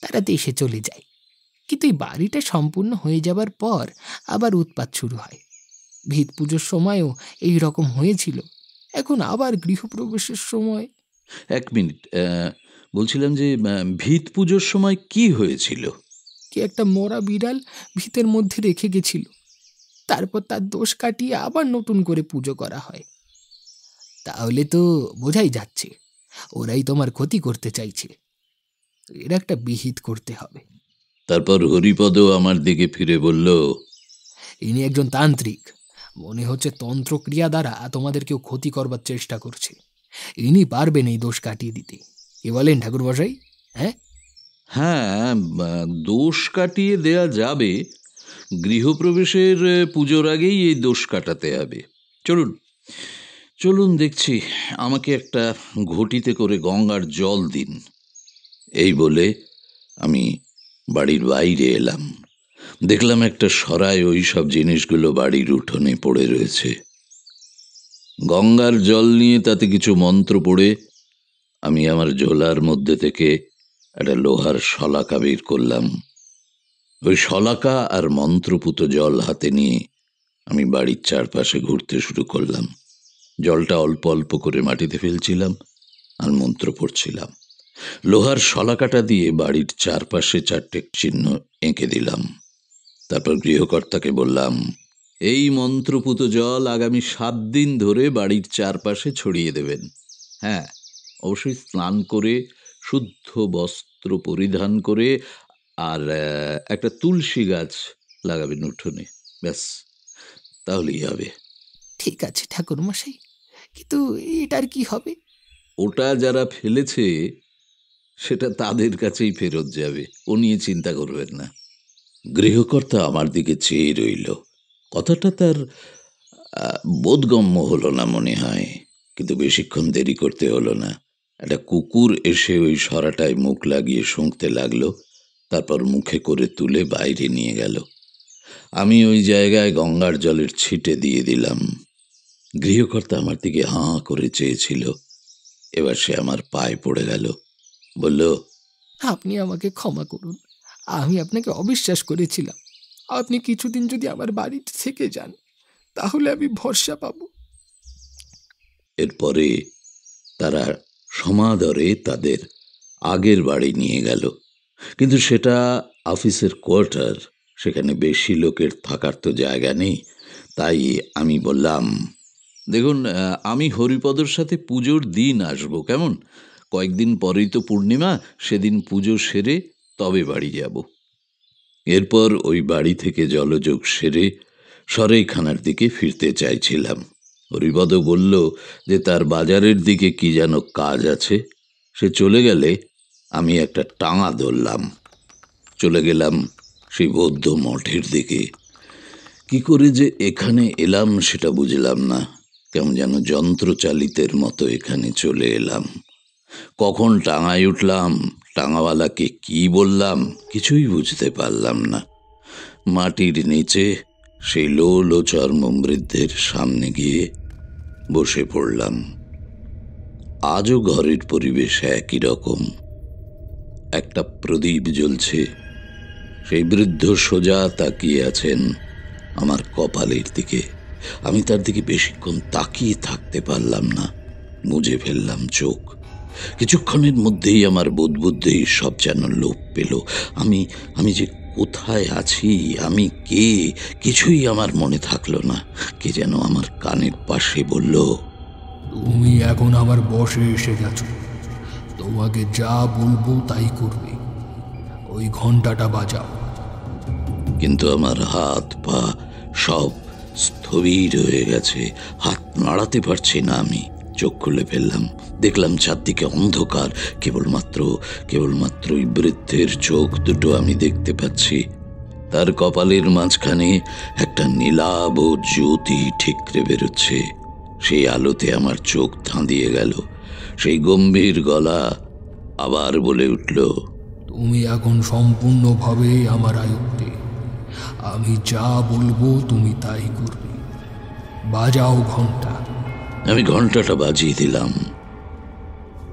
তারা দেশে চলে যায়। কিন্তু এই বাড়িটা সম্পূর্ণ হয়ে যাবার পর আবার উৎপাত শুরু হয়। ভিত পুজোর সময়ও এই রকম হয়েছিল। এখন আবার গৃহপ্রবেশের সময়। 1 মিনিট, বলছিলাম যে ভিত পুজোর সময় কি হয়েছিল? কি একটা মরা বিড়াল ভিতের মধ্যে রেখে গেছিল। তারপর তার দোষ কাটিয়ে আবার নতুন করে পুজো করা হয়। তাহলে তো বোঝাই যাচ্ছে ওরাই তোমার ক্ষতি করতে চাইছে। এর একটা বিহিত করতে হবে। তারপর হরিপদ আমার দিকে ফিরে বলল, ইনি একজন তান্ত্রিক। মনে হচ্ছে তন্ত্রক্রিয়া দ্বারা তোমাদের কেউ ক্ষতি করবার চেষ্টা করছে। ইনি পারবেন এই দোষ কাটিয়ে দিতে। কি বলেন ঠাকুরমশাই? হ্যাঁ হ্যাঁ, দোষ কাটিয়ে দেয়া যাবে। গৃহপ্রবেশের পুজোর আগেই এই দোষ কাটাতে হবে। চলুন চলুন, দেখছি, আমাকে একটা ঘটিতে করে গঙ্গার জল দিন। এই বলে আমি বাড়ির বাইরে এলাম। দেখলাম একটা সরায় ওই সব জিনিসগুলো বাড়ির উঠোনে পড়ে রয়েছে। গঙ্গার জল নিয়ে তাতে কিছু মন্ত্র পড়ে আমি আমার ঝোলার মধ্যে থেকে একটা লোহার শলাকা বের করলাম। ওই শলাকা আর মন্ত্রপুত জল হাতে নিয়ে আমি বাড়ির চারপাশে ঘুরতে শুরু করলাম। জলটা অল্প অল্প করে মাটিতে ফেলছিলাম আর মন্ত্র পড়ছিলাম। লোহার শলাকাটা দিয়ে বাড়ির চারপাশে 4টে চিহ্ন এঁকে দিলাম। তারপর গৃহকর্তাকে বললাম, এই মন্ত্রপুত জল আগামী 7 দিন ধরে বাড়ির চারপাশে ছড়িয়ে দেবেন। হ্যাঁ, অবশ্যই স্নান করে শুদ্ধ বস্ত্র পরিধান করে আর একটা তুলসী গাছ লাগাবেন উঠোনে। ব্যাস, তাহলেই হবে। ঠিক আছে ঠাকুরমশাই, কিন্তু এটার কি হবে? ওটা যারা ফেলেছে সেটা তাদের কাছেই ফেরত যাবে, ও নিয়ে চিন্তা করবেন না। গৃহকর্তা আমার দিকে চেয়ে রইল। কথাটা তার বোধগম্য হলো না মনে হয়, কিন্তু বেশিক্ষণ দেরি করতে হলো না। একটা কুকুর এসে ওই সরাটায় মুখ লাগিয়ে শুঁকতে লাগলো। তারপর মুখে করে তুলে বাইরে নিয়ে গেল। আমি ওই জায়গায় গঙ্গার জলের ছিটে দিয়ে দিলাম। গৃহকর্তা আমার দিকে হাঁ করে চেয়েছিল। এবার সে আমার পায়ে পড়ে গেল, বলল, আপনি আমাকে ক্ষমা করুন। আমি আপনাকে অবিশ্বাস করেছিলাম। আপনি কিছুদিন যদি আমার বাড়িতে থেকে যান, তাহলে আমি ভরসা পাবো। এরপরে তারা সমাদরে তাদের আগের বাড়ি নিয়ে গেল। কিন্তু সেটা অফিসের কোয়ার্টার, সেখানে বেশি লোকের থাকার তো জায়গা নেই। তাই আমি বললাম, দেখুন, আমি হরিপদর সাথে পুজোর দিন আসবো, কেমন? কয়েকদিন পরেই তো পূর্ণিমা, সেদিন পুজো সেরে তবে বাড়ি যাব। এরপর ওই বাড়ি থেকে জলযোগ সেরে সরাইখানার দিকে ফিরতে চাইছিলাম। হরিপদ বলল যে তার বাজারের দিকে কি যেন কাজ আছে। সে চলে গেলে আমি একটা টাঙা ধরলাম। চলে গেলাম সেই বৌদ্ধ মঠের দিকে। কি করে যে এখানে এলাম সেটা বুঝলাম না। কেমন যেন যন্ত্রচালিতের মতো এখানে চলে এলাম। কখন টাঙায় উঠলাম, টাঙাওয়ালাকে কি বললাম, কিছুই বুঝতে পারলাম না। মাটির নিচে সেই লোল ও চর্মমৃদ্ধের সামনে গিয়ে বসে পড়লাম। আজও ঘরের পরিবেশ একই রকম। একটা প্রদীপ জ্বলছে। সেই বৃদ্ধ সোজা তাকিয়ে আছেন আমার কপালের দিকে। আমি তার দিকে বেশিক্ষণ তাকিয়ে থাকতে পারলাম না, মুজে ফেললাম চোখ। কিছুক্ষণের মধ্যেই আমার বোধবুদ্ধি সব যেন লোপ পেল। আমি যে কোথায় আছি, আমি কে, কিছুই আমার মনে থাকলো না। কে যেন আমার কানের পাশে বলল, তুমি এখন আমার বসে এসে গেছো, তোমাকে যা বলবো তাই করবে, ওই ঘন্টাটা বাজাও। কিন্তু আমার হাত পা সব স্থবির হয়ে গেছে, হাত নাড়াতে পারছি না। আমি চোখ খুলে ফেললাম, দেখলাম চারদিকে অন্ধকার। কেবলমাত্র ওই বৃদ্ধের চোখ দুটো আমি দেখতে পাচ্ছি। তার কপালের মাঝখানে একটা নীলাভ ও জ্যোতি ঠিকরে বেরোচ্ছে। সেই আলোতে আমার চোখ ধাঁধিয়ে গেল। সেই গম্ভীর গলা আবার বলে উঠল, তুমি এখন সম্পূর্ণভাবে আমার আয়ত্তে, আমি যা বলবো তুমি তাই করবে, বাজাও ঘন্টা। আমি ঘন্টাটা বাজিয়ে দিলাম।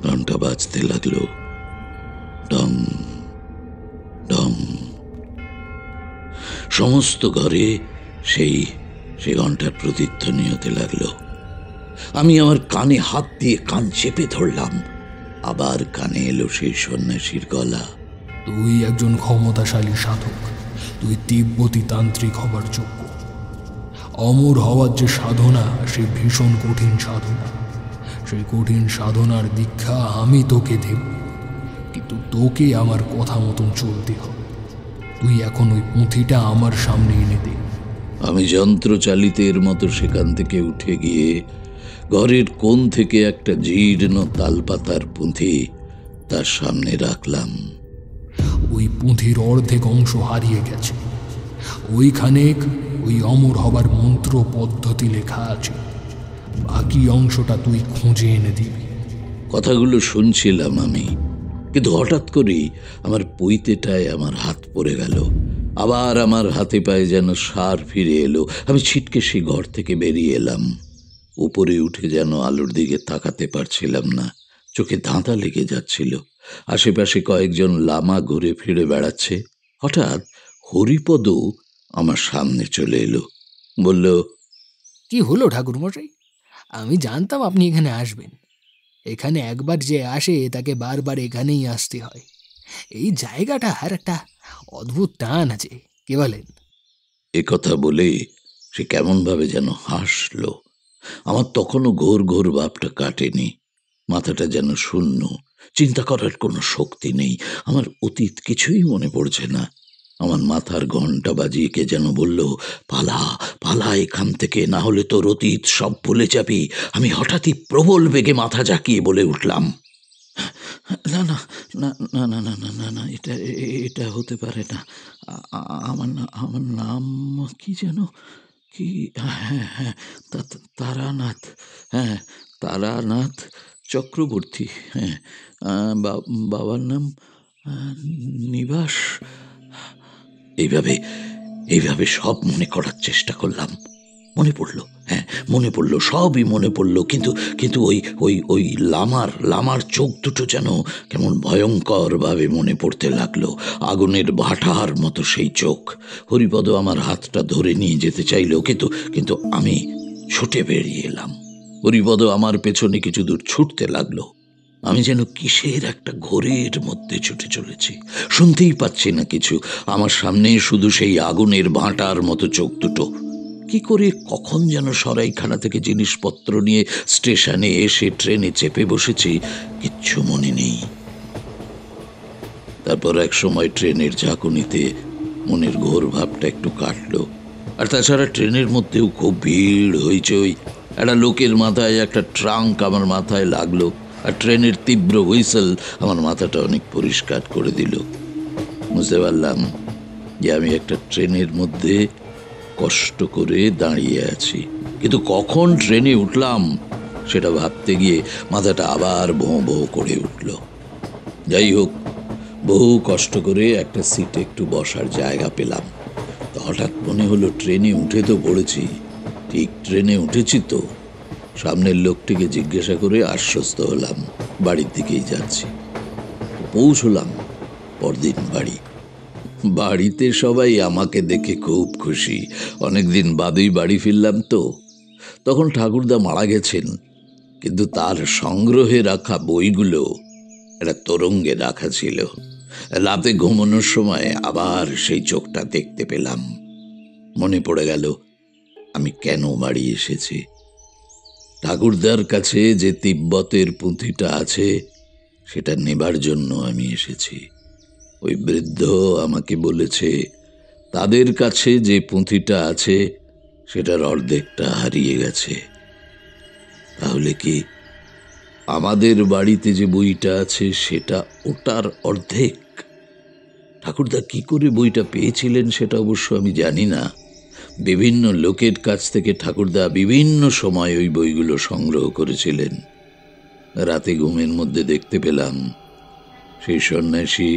ঘন্টা বাজতে লাগলো, ডং ডং। সমস্ত ঘরে সেই ঘন্টার প্রতিধ্বনি হতে লাগলো। আমি আমার কানে হাত দিয়ে কান চেপে ধরলাম। আবার কানে এলো সেই সন্ন্যাসীর গলা, তুই একজন ক্ষমতাশালী সাধক, তুই তিব্বতী তান্ত্রিক হবার যোগ্য। অমর হওয়ার যে সাধনা, সে ভীষণ কঠিন সাধনা। সেই কঠিন সাধনার দীক্ষা আমি তোকে দেব, কিন্তু তোকে আমার কথা মতন চলতে হবে। তুই এখন ওই পুঁথিটা আমার সামনে এনে দে। আমি যন্ত্রচালিতের মতো সেখান থেকে উঠে গিয়ে ঘরের কোণ থেকে একটা জীর্ণ তালপাতার পুঁথি তার সামনে রাখলাম। ওই পুঁথির অর্ধেক অংশ হারিয়ে গেছে, ওইখানে ওই অমর হবার মন্ত্র পদ্ধতি লেখা আছে। বাকি অংশটা তুই খুঁজে এনে দিবি। কথাগুলো শুনছিলাম আমি, কিন্তু হঠাৎ করেই আমার পৈতেটায় আমার হাত পড়ে গেল। আবার আমার হাতে পায়ে যেন সার ফিরে এলো। আমি ছিটকে সেই ঘর থেকে বেরিয়ে এলাম। উপরে উঠে যেন আলোর দিকে তাকাতে পারছিলাম না, চোখে ধাঁধা লেগে যাচ্ছিল। আশেপাশে কয়েকজন লামা ঘুরে ফিরে বেড়াচ্ছে। হঠাৎ হরিপদ আমার সামনে চলে এলো, বলল, কি হলো ঠাকুরমশাই? আমি জানতাম আপনি এখানে আসবেন। এখানে একবার যে আসে তাকে বারবার এখানেই আসতে হয়। এই জায়গাটা আর একটা অদ্ভুত টান আছে, কে বলেন? এ কথা বলে সে কেমনভাবে যেন হাসল। আমার তখনও ঘোর ঘোর ভাবটা কাটেনি। মাথাটা যেন শূন্য, চিন্তা করার কোনো শক্তি নেই। আমার অতীত কিছুই মনে পড়ছে না। আমার মাথার ঘন্টা বাজিয়ে কে যেন বলল, পালা পালা এখান থেকে, না হলে তোর অতীত সব ভুলে যাবি। আমি হঠাৎই প্রবল বেগে মাথা ঝাঁকিয়ে বলে উঠলাম, না না না না না না না না না, এটা হতে পারে না। আমার নাম কি যেন, কি, হ্যাঁ হ্যাঁ, তারানাথ। হ্যাঁ, তারানাথ চক্রবর্তী। হ্যাঁ, বাবার নাম নিবাস। এইভাবে সব মনে করার চেষ্টা করলাম। মনে পড়লো, হ্যাঁ মনে পড়লো, সবই মনে পড়লো। কিন্তু ওই লামার চোখ দুটো যেন কেমন ভয়ঙ্কর ভাবে মনে পড়তে লাগলো। আগুনের ভাটার মতো সেই চোখ। হরিপদ আমার হাতটা ধরে নিয়ে যেতে চাইলো, কিন্তু আমি ছুটে বেরিয়ে এলাম। হরিপদ আমার পেছনে কিছু দূর ছুটতে লাগলো। আমি যেন কিসের একটা ঘোরের মধ্যে ছুটে চলেছি, শুনতেই পাচ্ছি না কিছু। আমার সামনে শুধু সেই আগুনের ভাঁটার মতো চোখ দুটো। কি করে কখন যেন সরাইখানা থেকে জিনিসপত্র নিয়ে স্টেশনে এসে ট্রেনে চেপে বসেছি, কিচ্ছু মনে নেই। তারপর এক সময় ট্রেনের ঝাঁকুনিতে মনের ঘোর ভাবটা একটু কাটলো। আর তাছাড়া ট্রেনের মধ্যেও খুব ভিড় হইচই। একটা লোকের মাথায় একটা ট্রাঙ্ক আমার মাথায় লাগলো, আর ট্রেনের তীব্র হুইসেল আমার মাথাটা অনেক পরিষ্কার করে দিল। বুঝতে পারলাম যে আমি একটা ট্রেনের মধ্যে কষ্ট করে দাঁড়িয়ে আছি, কিন্তু কখন ট্রেনে উঠলাম সেটা ভাবতে গিয়ে মাথাটা আবার ভোঁ ভোঁ করে উঠল। যাই হোক, বহু কষ্ট করে একটা সিটে একটু বসার জায়গা পেলাম। তো হঠাৎ মনে হলো ট্রেনে উঠে তো পড়েছি, ঠিক ট্রেনে উঠেছি তো। সামনের লোকটিকে জিজ্ঞাসা করে আশ্বস্ত হলাম, বাড়ির দিকেই যাচ্ছি। পৌঁছলাম পরদিন বাড়ি। বাড়িতে সবাই আমাকে দেখে খুব খুশি। অনেকদিন বাদেই বাড়ি ফিরলাম তো। তখন ঠাকুরদা মারা গেছেন, কিন্তু তার সংগ্রহে রাখা বইগুলো একটা তোরঙ্গে রাখা ছিল। রাতে ঘুমানোর সময় আবার সেই চোখটা দেখতে পেলাম। মনে পড়ে গেল আমি কেন বাড়ি এসেছি। ঠাকুরদার কাছে যে তিব্বতের পুঁথিটা আছে সেটা নেবার জন্য আমি এসেছি। ওই বৃদ্ধ আমাকে বলেছে তাদের কাছে যে পুঁথিটা আছে সেটার অর্ধেকটা হারিয়ে গেছে। তাহলে কি আমাদের বাড়িতে যে বইটা আছে সেটা ওটার অর্ধেক? ঠাকুরদা কি করে বইটা পেয়েছিলেন সেটা অবশ্য আমি জানি না। বিভিন্ন লোকের কাছ থেকে ঠাকুরদা বিভিন্ন সময় ওই বইগুলো সংগ্রহ করেছিলেন। রাতে ঘুমের মধ্যে দেখতে পেলাম সেই সন্ন্যাসী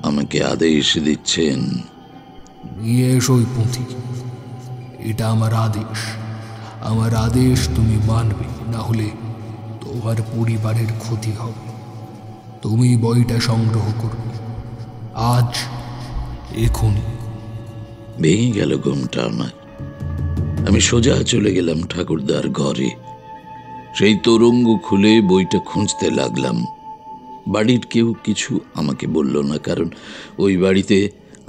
আমাকে আদেশ দিচ্ছেন, নিয়ে এসো ওই পুঁথি। এটা আমার আদেশ। আমার আদেশ তুমি মানবে, না হলে তোমার পরিবারের ক্ষতি হবে। তুমি বইটা সংগ্রহ করবে আজ, এখনই। ভেঙে গেল ঘুমটা আমার। আমি সোজা চলে গেলাম ঠাকুরদার ঘরে। সেই তোরঙ্গ খুলে বইটা খুঁজতে লাগলাম। বাড়ির কেউ কিছু আমাকে বলল না, কারণ ওই বাড়িতে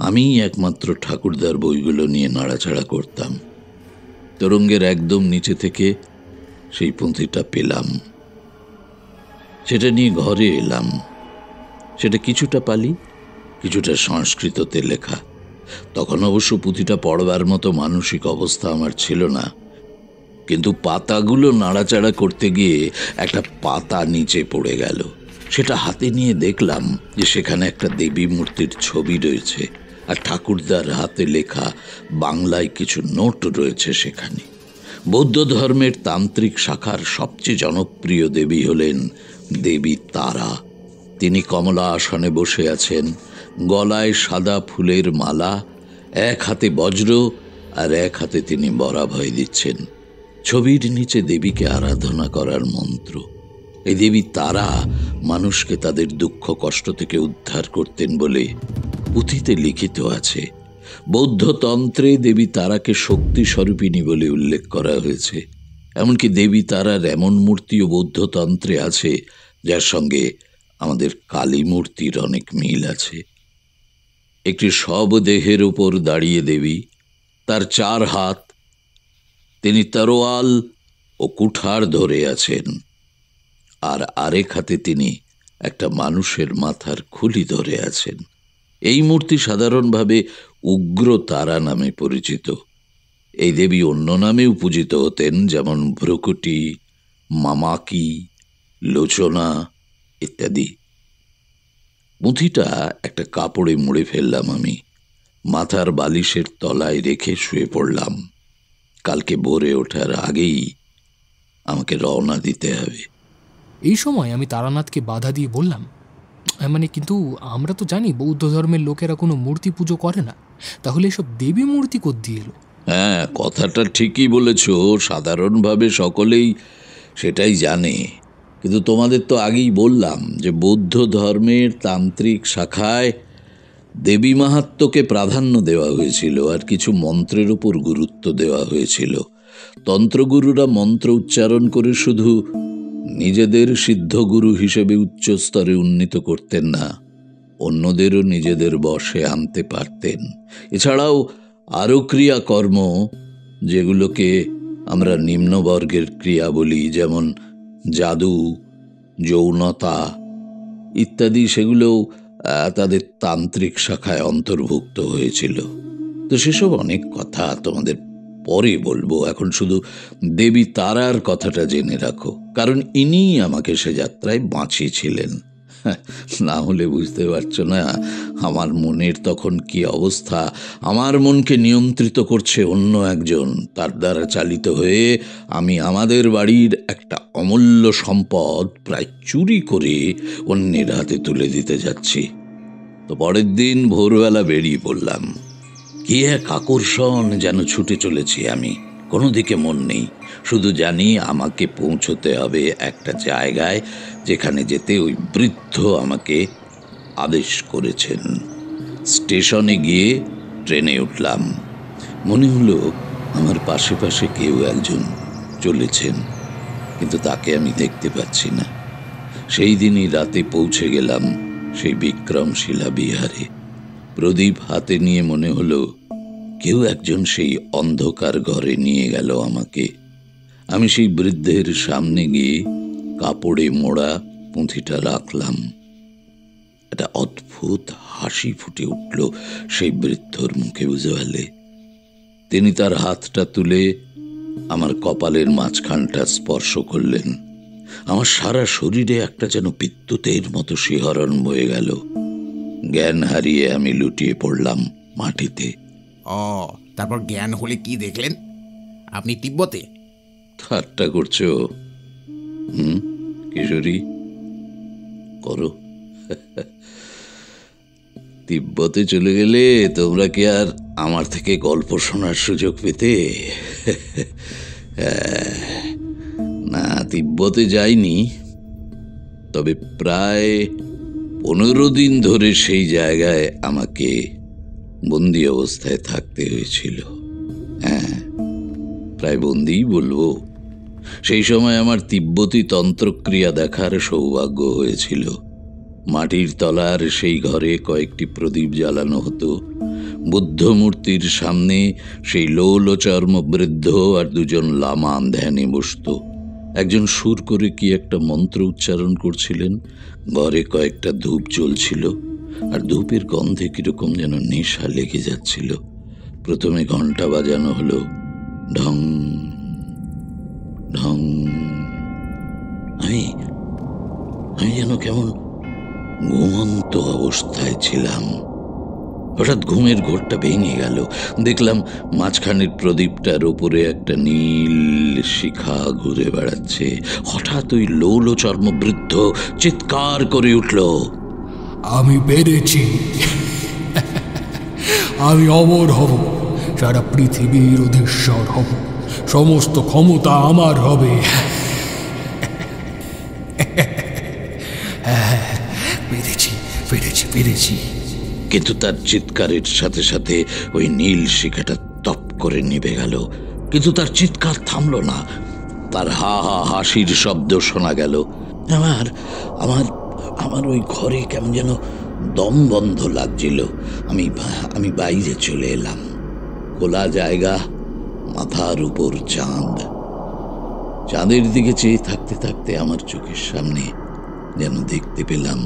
আমিই একমাত্র ঠাকুরদার বইগুলো নিয়ে নাড়াচাড়া করতাম। তোরঙ্গের একদম নিচে থেকে সেই পুঁথিটা পেলাম। সেটা নিয়ে ঘরে এলাম। সেটা কিছুটা পালি, কিছুটা সংস্কৃততে লেখা। তখন অবশ্য পুঁথিটা পড়বার মতো মানসিক অবস্থা আমার ছিল না, কিন্তু পাতাগুলো নাড়াচাড়া করতে গিয়ে একটা পাতা নিচে পড়ে গেল। সেটা হাতে নিয়ে দেখলাম যে সেখানে একটা দেবী মূর্তির ছবি রয়েছে, আর ঠাকুরদার হাতে লেখা বাংলায় কিছু নোট রয়েছে সেখানে। বৌদ্ধ ধর্মের তান্ত্রিক শাখার সবচেয়ে জনপ্রিয় দেবী হলেন দেবী তারা। তিনি কমলা আসনে বসে আছেন, গলায় সাদা ফুলের মালা, এক হাতে বজ্র আর এক হাতে তিনি বরাভয় দিচ্ছেন। ছবির নিচে দেবীকে আরাধনা করার মন্ত্র। এই দেবী তারা মানুষকে তাদের দুঃখ কষ্ট থেকে উদ্ধার করতেন বলে পুঁথিতে লিখিত আছে। বৌদ্ধ তন্ত্রে দেবী তারাকে শক্তি স্বরূপিণী বলে উল্লেখ করা হয়েছে। এমনকি দেবী তারার এমন মূর্তিও বৌদ্ধ তন্ত্রে আছে যার সঙ্গে আমাদের কালী মূর্তির অনেক মিল আছে। একটি শবদেহের উপর দাঁড়িয়ে দেবী, তার 4 হাত, তিনি তরোয়াল ও কুঠার ধরে আছেন, আর আরেক হাতে তিনি একটা মানুষের মাথার খুলি ধরে আছেন। এই মূর্তি সাধারণভাবে উগ্র তারা নামে পরিচিত। এই দেবী অন্য নামেও পূজিত হতেন, যেমন ভ্রুকুটি, মামাকি, লোচনা ইত্যাদি। পুঁথিটা একটা কাপড়ে মুড়ে ফেললাম আমি, মাথার বালিশের তলায় রেখে শুয়ে পড়লাম। কালকে ভোরে ওঠার আগেই আমাকে রওনা দিতে হবে। এই সময় আমি তারানাথকে বাধা দিয়ে বললাম, মানে কিন্তু আমরা তো জানি বৌদ্ধ ধর্মের লোকেরা কোনো মূর্তি পুজো করে না, তাহলে এসব দেবী মূর্তি কোত্থেকে এলো? হ্যাঁ, কথাটা ঠিকই বলেছ। সাধারণভাবে সকলেই সেটাই জানে, কিন্তু তোমাদের তো আগেই বললাম যে বৌদ্ধ ধর্মের তান্ত্রিক শাখায় দেবী মাহাত্ম্যকে প্রাধান্য দেওয়া হয়েছিল, আর কিছু মন্ত্রের উপর গুরুত্ব দেওয়া হয়েছিল। তন্ত্রগুরুরা মন্ত্র উচ্চারণ করে শুধু নিজেদের সিদ্ধগুরু হিসেবে উচ্চ স্তরে উন্নীত করতেন না, অন্যদেরও নিজেদের বশে আনতে পারতেন। এছাড়াও আরও ক্রিয়াকর্ম, যেগুলোকে আমরা নিম্নবর্গের ক্রিয়া বলি, যেমন জাদু, যৌনতা ইত্যাদি, সেগুলোও তাদের তান্ত্রিক শাখায় অন্তর্ভুক্ত হয়েছিল। তো সেসব অনেক কথা তোমাদের পরে বলবো। এখন শুধু দেবী তারার কথাটা জেনে রাখো, কারণ ইনিই আমাকে সে যাত্রায় বাঁচিয়েছিলেন। না হলে বুঝতে পারছো না আমার মনের তখন কি অবস্থা। আমার মনকে নিয়ন্ত্রিত করছে অন্য একজন, তার দ্বারা চালিত হয়ে আমি আমাদের বাড়ির একটা অমূল্য সম্পদ প্রায় চুরি করে অন্যের হাতে তুলে দিতে যাচ্ছি। তো পরের দিন ভোরবেলা বেরিয়ে পড়লাম। কি এক আকর্ষণ, যেন ছুটে চলেছি আমি, কোনো দিকে মন নেই, শুধু জানি আমাকে পৌঁছতে হবে একটা জায়গায় যেখানে যেতে ওই বৃদ্ধ আমাকে আদেশ করেছেন। স্টেশনে গিয়ে ট্রেনে উঠলাম। মনে হলো আমার পাশে পাশে কেউ একজন চলেছেন, কিন্তু তাকে আমি দেখতে পাচ্ছি না। সেই দিনই রাতে পৌঁছে গেলাম সেই বিক্রমশিলা বিহারে। প্রদীপ হাতে নিয়ে মনে হলো কেউ একজন সেই অন্ধকার ঘরে নিয়ে গেল আমাকে। আমি সেই বৃদ্ধের সামনে গিয়ে কাপড়ে মোড়া পুঁথিটা রাখলাম। একটা অদ্ভুত হাসি ফুটে উঠল সেই বৃদ্ধর মুখে, বুঝে ফেলে। তিনি তার হাতটা তুলে আমার কপালের মাঝখানটা স্পর্শ করলেন। আমার সারা শরীরে একটা যেন বিদ্যুতের মতো শিহরণ বয়ে গেল। জ্ঞান হারিয়ে আমি লুটিয়ে পড়লাম মাটিতে। তারপর জ্ঞান হলে কি দেখলেন? আপনি তিব্বতে? ঠাট্টা করছো? কিশোরী, করো। তিব্বতে চলে গেলে তোমরা কি আর আমার থেকে গল্প শোনার সুযোগ পেতে? না, তিব্বতে যাইনি, তবে প্রায় 15 দিন ধরে সেই জায়গায় আমাকে বন্দি অবস্থায় থাকতে হয়েছিল। হ্যাঁ, প্রায় বন্দিই বলবো। সেই সময় আমার তিব্বতী তন্ত্রক্রিয়া দেখার সৌভাগ্য হয়েছিল। মাটির তলার সেই ঘরে কয়েকটি প্রদীপ জ্বালানো হতো। বুদ্ধ মূর্তির সামনে সেই লৌলচর্ম বৃদ্ধ আর দুজন লামা ধ্যানে বসত। একজন সুর করে কি একটা মন্ত্র উচ্চারণ করছিলেন। ঘরে কয়েকটা ধূপ জ্বলছিল, আর ধূপের গন্ধে কিরকম যেন নেশা লেগে যাচ্ছিল। প্রথমে ঘন্টা বাজানো হলো, ঢং ঢং। আমি যেন কেমন ঘুমন্ত অবস্থায় ছিলাম। হঠাৎ ঘুমের ঘোরটা ভেঙে গেল। দেখলাম মাঝখানের প্রদীপটার উপরে একটা নীল শিখা ঘুরে বেড়াচ্ছে। হঠাৎ ওই লৌল চর্ম বৃদ্ধ চিৎকার করে উঠল, আমি পেরেছি, আমি অমর হব, সারা পৃথিবীর অধীশ্বর হব, সমস্ত ক্ষমতা আমার হবে। পেরেছি পেরেছি পেরেছি। কিন্তু তার চিৎকারের সাথে সাথে ওই নীল শিখাটা তপ করে নিভে গেল। কিন্তু তার চিৎকার থামল না। তার হা হা হাসির শব্দ শোনা গেল। আমার আমার আমার ওই ঘরে কেমন যেন দম বন্ধ লাগছিল। আমি বাইরে চলে এলাম। খোলা জায়গা, মাথার উপর চাঁদ। চাঁদের দিকে চেয়ে থাকতে থাকতে আমার চোখের সামনে যেন দেখতে পেলাম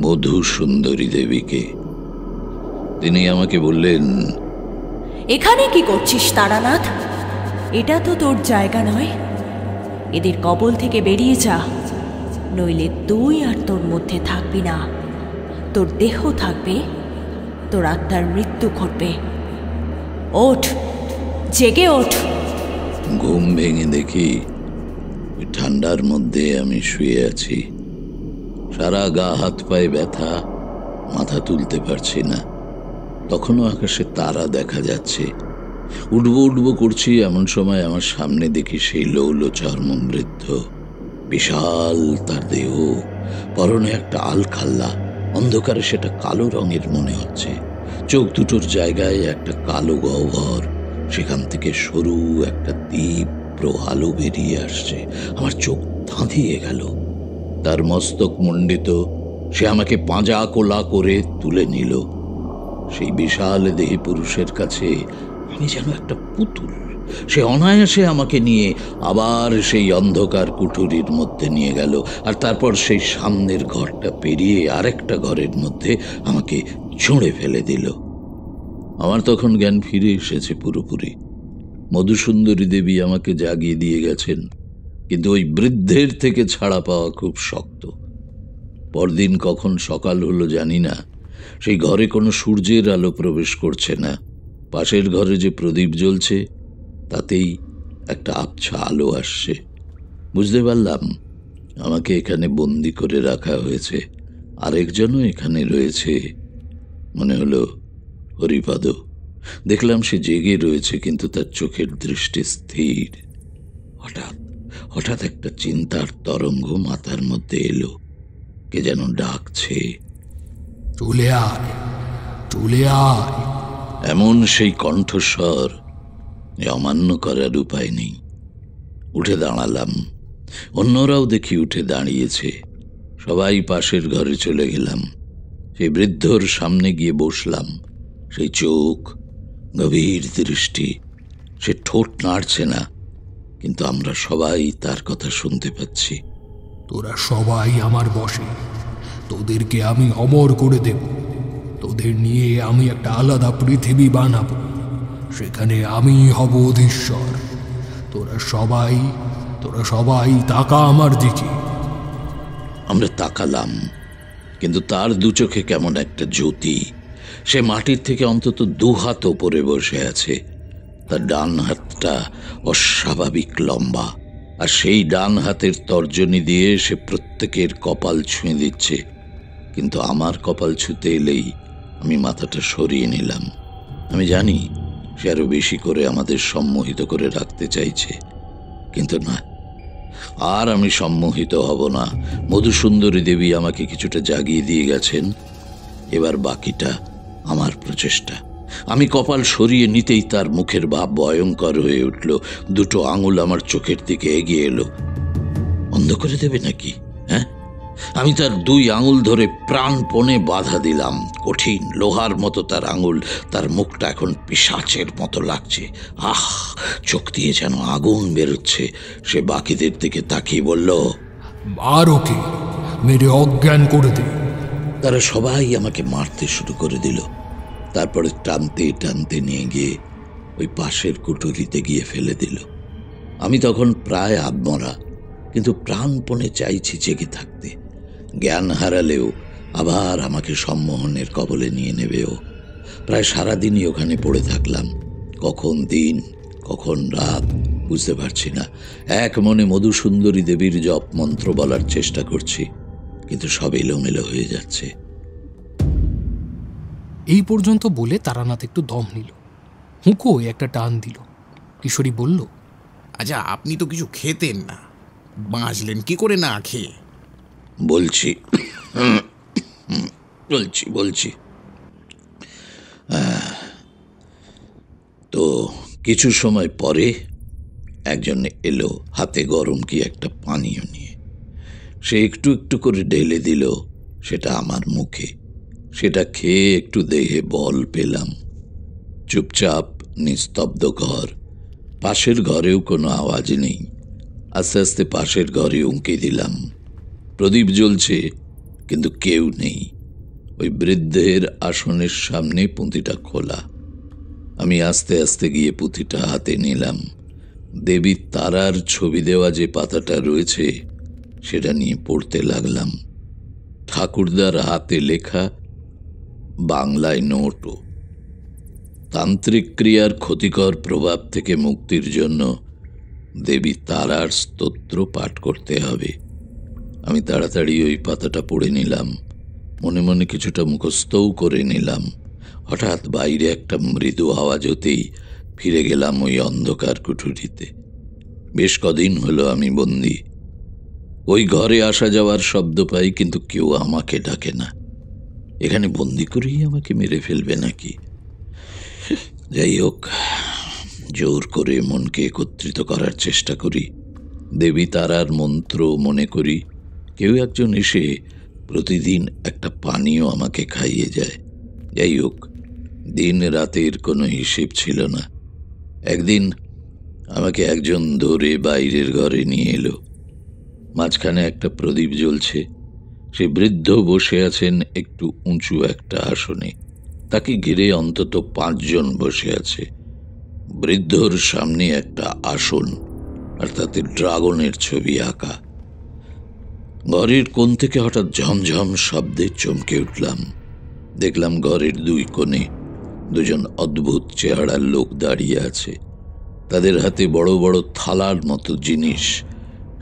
বধূ সুন্দরী দেবীকে। তিনি আমাকে বললেন, এখানে কি করছিস তারানাথ? এটা তো তোর জায়গা নয়। এদের কবল থেকে বেরিয়ে যা, নইলে তুই আর তোর মধ্যে থাকবি না। তোর দেহ থাকবে, তোর আত্মার মৃত্যু ঘটবে। ওঠ, জেগে ওঠ। ঘুম ভেঙে দেখি ওই ঠান্ডার মধ্যে আমি শুয়ে আছি। সারা গা হাত পায়ে ব্যথা, মাথা তুলতে পারছি না। তখনও আকাশে তারা দেখা যাচ্ছে। উঠবো উঠবো করছি, এমন সময় আমার সামনে দেখি সেই লৌল চর্ম বৃদ্ধ। বিশাল তার দেহ, পরনে একটা আলখাল্লা। অন্ধকারে সেটা কালো রঙের মনে হচ্ছে। চোখ দুটোর জায়গায় একটা কালো গহ্বর, সেখান থেকে সরু একটা তীব্র আলো বেরিয়ে আসছে। আমার চোখ ধাঁধিয়ে গেল। তার মস্তক মণ্ডিত, সে আমাকে পাঁজা কোলা করে তুলে নিল। সেই বিশাল দেহী পুরুষের কাছে আমি যেন একটা পুতুল। সে অনায়াসে আমাকে নিয়ে আবার সেই অন্ধকার কুঠুরির মধ্যে নিয়ে গেল, আর তারপর সেই সামনের ঘরটা পেরিয়ে আরেকটা ঘরের মধ্যে আমাকে ছুঁড়ে ফেলে দিল। আমার তখন জ্ঞান ফিরে এসেছে পুরোপুরি। মধুসুন্দরী দেবী আমাকে জাগিয়ে দিয়ে গেছেন, কিন্তু ওই বৃদ্ধের থেকে ছাড়া পাওয়া খুব শক্ত। পরদিন কখন সকাল হলো জানি না, সেই ঘরে কোনো সূর্যের আলো প্রবেশ করছে না। পাশের ঘরে যে প্রদীপ জ্বলছে তাতেই একটা আবছা আলো আসছে। বুঝতে পারলাম আমাকে এখানে বন্দি করে রাখা হয়েছে। আরেকজনও এখানে রয়েছে, মনে হলো হরিপদ। দেখলাম সে জেগে রয়েছে, কিন্তু তার চোখের দৃষ্টি স্থির। হঠাৎ হঠাৎ একটা চিন্তার তরঙ্গ মাথার মধ্যে এলো। কে যেন ডাকছে, চলে আয়, চলে আয়। এমন সেই কণ্ঠস্বর যে অমান্য করার উপায় নেই। উঠে দাঁড়ালাম। অন্যরাও দেখি উঠে দাঁড়িয়েছে। সবাই পাশের ঘরে চলে গেলাম। সেই বৃদ্ধর সামনে গিয়ে বসলাম। সেই চোখ, গভীর দৃষ্টি, সে ঠোঁট নাড়ছে না, কিন্তু আমরা সবাই তার কথা শুনতে পাচ্ছি। তোরা সবাই আমার বশে, তোদেরকে আমি অমর করে দেব। তোদের নিয়ে আমি একটা আলাদা পৃথিবী বানাবো, সেখানে আমি হব অধীশ্বর। তোরা সবাই তাকা আমার দিকে। আমরা তাকালাম, কিন্তু তার দু চোখে কেমন একটা জ্যোতি। সে মাটির থেকে অন্তত 2 হাত ওপরে বসে আছে। তার ডান হাতটা অস্বাভাবিক লম্বা, আর সেই ডান হাতের তর্জনী দিয়ে সে প্রত্যেকের কপাল ছুঁয়ে দিচ্ছে। কিন্তু আমার কপাল ছুঁতে এলেই আমি মাথাটা সরিয়ে নিলাম। আমি জানি সে আরো বেশি করে আমাদের সম্মোহিত করে রাখতে চাইছে, কিন্তু না, আর আমি সম্মোহিত হব না। মধুসুন্দরী দেবী আমাকে কিছুটা জাগিয়ে দিয়ে গেছেন। এবার বাকিটা আমার প্রচেষ্টা। আমি কপাল সরিয়ে নিতেই তার মুখের ভাব ভয়ঙ্কর হয়ে উঠল। 2 আঙুল আমার চোখের দিকে এগিয়ে এলো। অন্ধ করে দেবে নাকি? হ্যাঁ? আমি তার 2 আঙুল ধরে প্রাণপণে বাধা দিলাম। কঠিন লোহার মতো তার আঙুল। তার মুখটা এখন পিশাচের মতো লাগছে। আহ, চোখ দিয়ে যেন আগুন বেরোচ্ছে। সে বাকিদের দিকে তাকিয়ে বলল, আর ওকে মেরে অজ্ঞান করে দে। তারা সবাই আমাকে মারতে শুরু করে দিল। তারপরে টানতে টানতে নিয়ে গিয়ে ওই পাশের কুঠুরিতে গিয়ে ফেলে দিল। আমি তখন প্রায় আধমরা, কিন্তু প্রাণপণে চাইছি জেগে থাকতে। জ্ঞান হারালেও আবার আমাকে সম্মোহনের কবলে নিয়ে নেবেও। প্রায় সারাদিনই ওখানে পড়ে থাকলাম। কখন দিন কখন রাত বুঝতে পারছি না। এক মনে মধুসুন্দরী দেবীর জপ মন্ত্র বলার চেষ্টা করছি, কিন্তু সব এলোমেলো হয়ে যাচ্ছে। এই পর্যন্ত বলে তারানাথ একটু দম নিল। হুঁকো একটা টান দিল। কিশোরী বলল, আচ্ছা, আপনি তো কিছু খেতেন না, বাঁচলেন কি করে না খেয়ে? বলছি বলছি তো কিছু সময় পরে একজন এলো, হাতে গরম কি একটা পানীয় নিয়ে। সে একটু একটু করে ঢেলে দিল সেটা আমার মুখে। সেটা খেয়ে একটু দেহে বল পেলাম। চুপচাপ নিস্তব্ধ ঘর। পাশের ঘরেও কোনো আওয়াজ নেই। আস্তে আস্তে পাশের ঘরে উঁকি দিলাম। প্রদীপ জ্বলছে, কিন্তু কেউ নেই। ওই বৃদ্ধের আসনের সামনে পুঁথিটা খোলা। আমি আস্তে আস্তে গিয়ে পুঁথিটা হাতে নিলাম। দেবী তারার ছবি দেওয়া যে পাতাটা রয়েছে সেটা নিয়ে পড়তে লাগলাম। ঠাকুরদার হাতে লেখা বাংলায় নোটও। তান্ত্রিক ক্রিয়ার ক্ষতিকর প্রভাব থেকে মুক্তির জন্য দেবী তারার স্তোত্র পাঠ করতে হবে। আমি তাড়াতাড়ি ওই পাতাটা পড়ে নিলাম। মনে মনে কিছুটা মুখস্থও করে নিলাম। হঠাৎ বাইরে একটা মৃদু আওয়াজ হতেই ফিরে গেলাম ওই অন্ধকার কুঠুরিতে। বেশ কদিন হলো আমি বন্দি। ওই ঘরে আসা যাওয়ার শব্দ পাই, কিন্তু কেউ আমাকে ডাকে না। এখানে বন্দি করেই আমাকে মেরে ফেলবে নাকি? যাই হোক, জোর করে মনকে একত্রিত করার চেষ্টা করি। দেবী তারার মন্ত্র মনে করি। কেউ একজন এসে প্রতিদিন একটা পানীয় আমাকে খাইয়ে যায়। যাই হোক, দিন রাতের কোনো হিসেব ছিল না। একদিন আমাকে একজন ধরে বাইরের ঘরে নিয়ে এলো। মাঝখানে একটা প্রদীপ জ্বলছে। সে বৃদ্ধ বসে আছেন একটু উঁচু একটা আসনে। তাকে ঘিরে অন্তত 5 জন বসে আছে। বৃদ্ধর সামনে একটা আসন, আর তাতে ড্রাগনের ছবি আঁকা। ঘরের কোণ থেকে হঠাৎ ঝমঝম শব্দে চমকে উঠলাম। দেখলাম ঘরের দুই কোণে দুজন অদ্ভুত চেহারার লোক দাঁড়িয়ে আছে। তাদের হাতে বড় বড় থালার মতো জিনিস,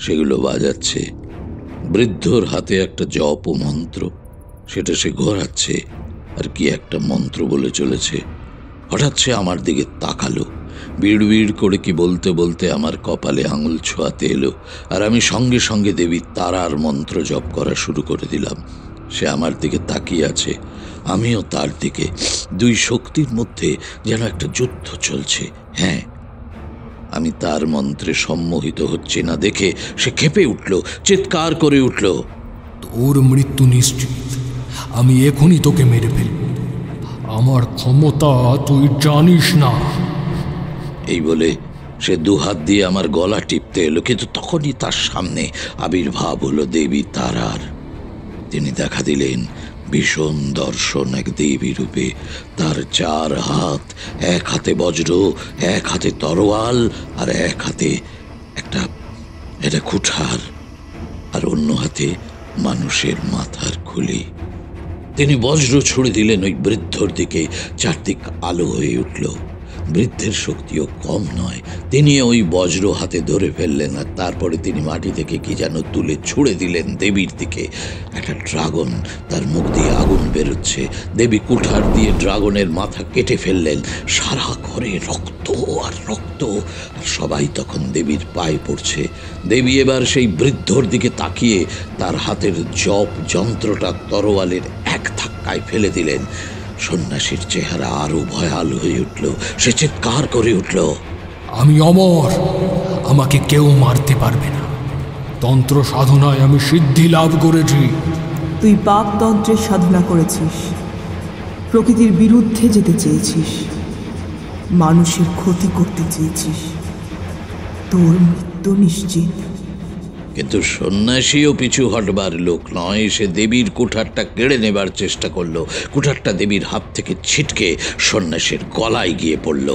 সেগুলো বাজাচ্ছে। বৃদ্ধর হাতে একটা জপ ও মন্ত্র, সেটা সে ঘোরাচ্ছে আর কি একটা মন্ত্র বলে চলেছে। হঠাৎ সে আমার দিকে তাকালো, বিড় বিড় করে কি বলতে বলতে আমার কপালে আঙুল ছোঁয়াতে এলো, আর আমি সঙ্গে সঙ্গে দেবী তারার মন্ত্র জপ করা শুরু করে দিলাম। সে আমার দিকে তাকিয়ে আছে, আমিও তার দিকে। দুই শক্তির মধ্যে যেন একটা যুদ্ধ চলছে। হ্যাঁ, আমি তার মন্ত্রে সম্মোহিত হচ্ছে না দেখে সে ক্ষেপে উঠল, চিৎকার করে উঠল, তোর মৃত্যু নিশ্চিত। আমি এখনই তোকে মেরে ফেলব। আমার ক্ষমতা তুই জানিস না। এই বলে সে দুহাত দিয়ে আমার গলা টিপতে এলো, কিন্তু তখনই তার সামনে আবির্ভাব হলো দেবী তারার। তিনি দেখা দিলেন ভীষণ দর্শন এক দেবী রূপে। তার 4 হাত, এক হাতে বজ্র, এক হাতে তরোয়াল, আর এক হাতে একটা কুঠার, আর অন্য হাতে মানুষের মাথার খুলি। তিনি বজ্র ছুড়ে দিলেন ওই বৃদ্ধর দিকে। চারদিক আলো হয়ে উঠল। বৃদ্ধের শক্তিও কম নয়, তিনি ওই বজ্র হাতে ধরে ফেললেন, আর তারপরে তিনি মাটি থেকে কি যেন তুলে ছুড়ে দিলেন দেবীর দিকে। একটা ড্রাগন, তার মুখ দিয়ে আগুন বেরোচ্ছে। দেবী কুঠার দিয়ে ড্রাগনের মাথা কেটে ফেললেন। সারা ঘরে রক্ত আর রক্ত, আর সবাই তখন দেবীর পায়ে পড়ছে। দেবী এবার সেই বৃদ্ধর দিকে তাকিয়ে তার হাতের জপ যন্ত্রটা তরোয়ালের এক ধাক্কায় ফেলে দিলেন। সন্ন্যাসীর চেহারা আরো ভয়াল হয়ে উঠল। সে চিৎকার করে উঠল, আমি অমর, আমাকে কেউ মারতে পারবে না। তন্ত্র সাধনায় আমি সিদ্ধি লাভ করেছি। তুই পাপতন্ত্রের সাধনা করেছিস, প্রকৃতির বিরুদ্ধে যেতে চেয়েছিস, মানুষের ক্ষতি করতে চেয়েছিস। তোর মৃত্যু নিশ্চিত। কিন্তু সন্ন্যাসীও পিছু হটবার লোক নয়। সে দেবীর কুঠারটা কেড়ে নেবার চেষ্টা করলো। কুঠারটা দেবীর হাত থেকে ছিটকে সন্ন্যাসীর গলায় গিয়ে পড়ল।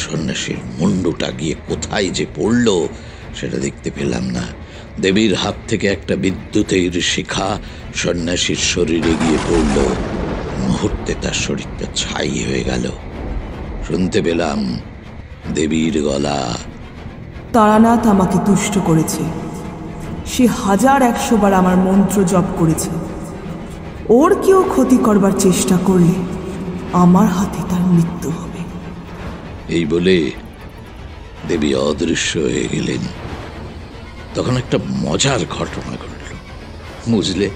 সন্ন্যাসীর মুন্ডুটা গিয়ে কোথায় যে পড়ল সেটা দেখতে পেলাম না। দেবীর হাত থেকে একটা বিদ্যুতের শিখা সন্ন্যাসীর শরীরে গিয়ে পড়ল। মুহূর্তে তার শরীরটা ছাই হয়ে গেল। শুনতে পেলাম দেবীর গলা, তারানাথ আমাকে তুষ্ট করেছে। সে 1000-100 বার আমার মন্ত্র জপ করেছে। ওর কেউ ক্ষতি করবার চেষ্টা করলে আমার হাতে তার মৃত্যু হবে। এই বলে দেবী অদৃশ্য হয়ে গেলেন। তখন একটা মজার ঘটনা ঘটল, বুঝলে?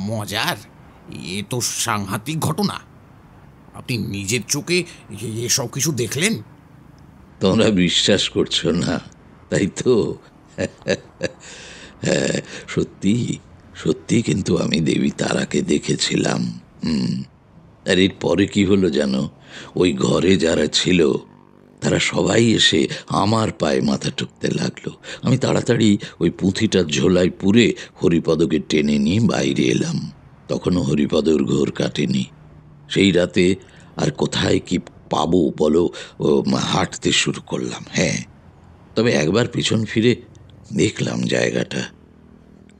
মজার? এ তো সাংঘাতিক ঘটনা। আপনি নিজের চোখে এসব কিছু দেখলেন? তোমরা বিশ্বাস করছো না, তাই তো? হ্যাঁ, সত্যি সত্যি কিন্তু আমি দেবী তারাকে দেখেছিলাম। আর এর পরে কি হলো জানো? ওই ঘরে যারা ছিল তারা সবাই এসে আমার পায়ে মাথা ঠুকতে লাগলো। আমি তাড়াতাড়ি ওই পুঁথিটার ঝোলায় পুরে হরিপদকে টেনে নিয়ে বাইরে এলাম। তখনও হরিপদর ঘোর কাটেনি। সেই রাতে আর কোথায় কি পাবো বলো, হাঁটতে শুরু করলাম। হ্যাঁ, তবে একবার পিছন ফিরে দেখলাম জায়গাটা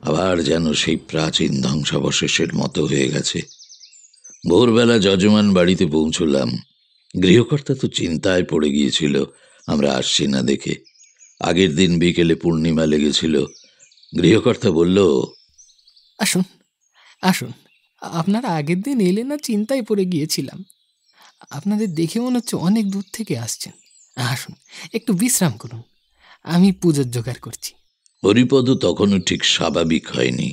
আবার যেন সেই প্রাচীন ধ্বংসাবশেষের মতো হয়ে গেছে। ভোরবেলা যজমান বাড়িতে পৌঁছলাম। গৃহকর্তা তো চিন্তায় পড়ে গিয়েছিল আমরা আসছি না দেখে। আগের দিন বিকেলে পূর্ণিমা লেগেছিল। গৃহকর্তা বলল, আসুন আসুন, আপনারা আগের দিন এলে না, চিন্তায় পড়ে গিয়েছিলাম। আপনাদের দেখে মনে হচ্ছে অনেক দূর থেকে আসছেন। আসুন, একটু বিশ্রাম করুন, আমি পুজোর জোগাড় করছি। হরিপদ তখনও ঠিক স্বাভাবিক হয়নি।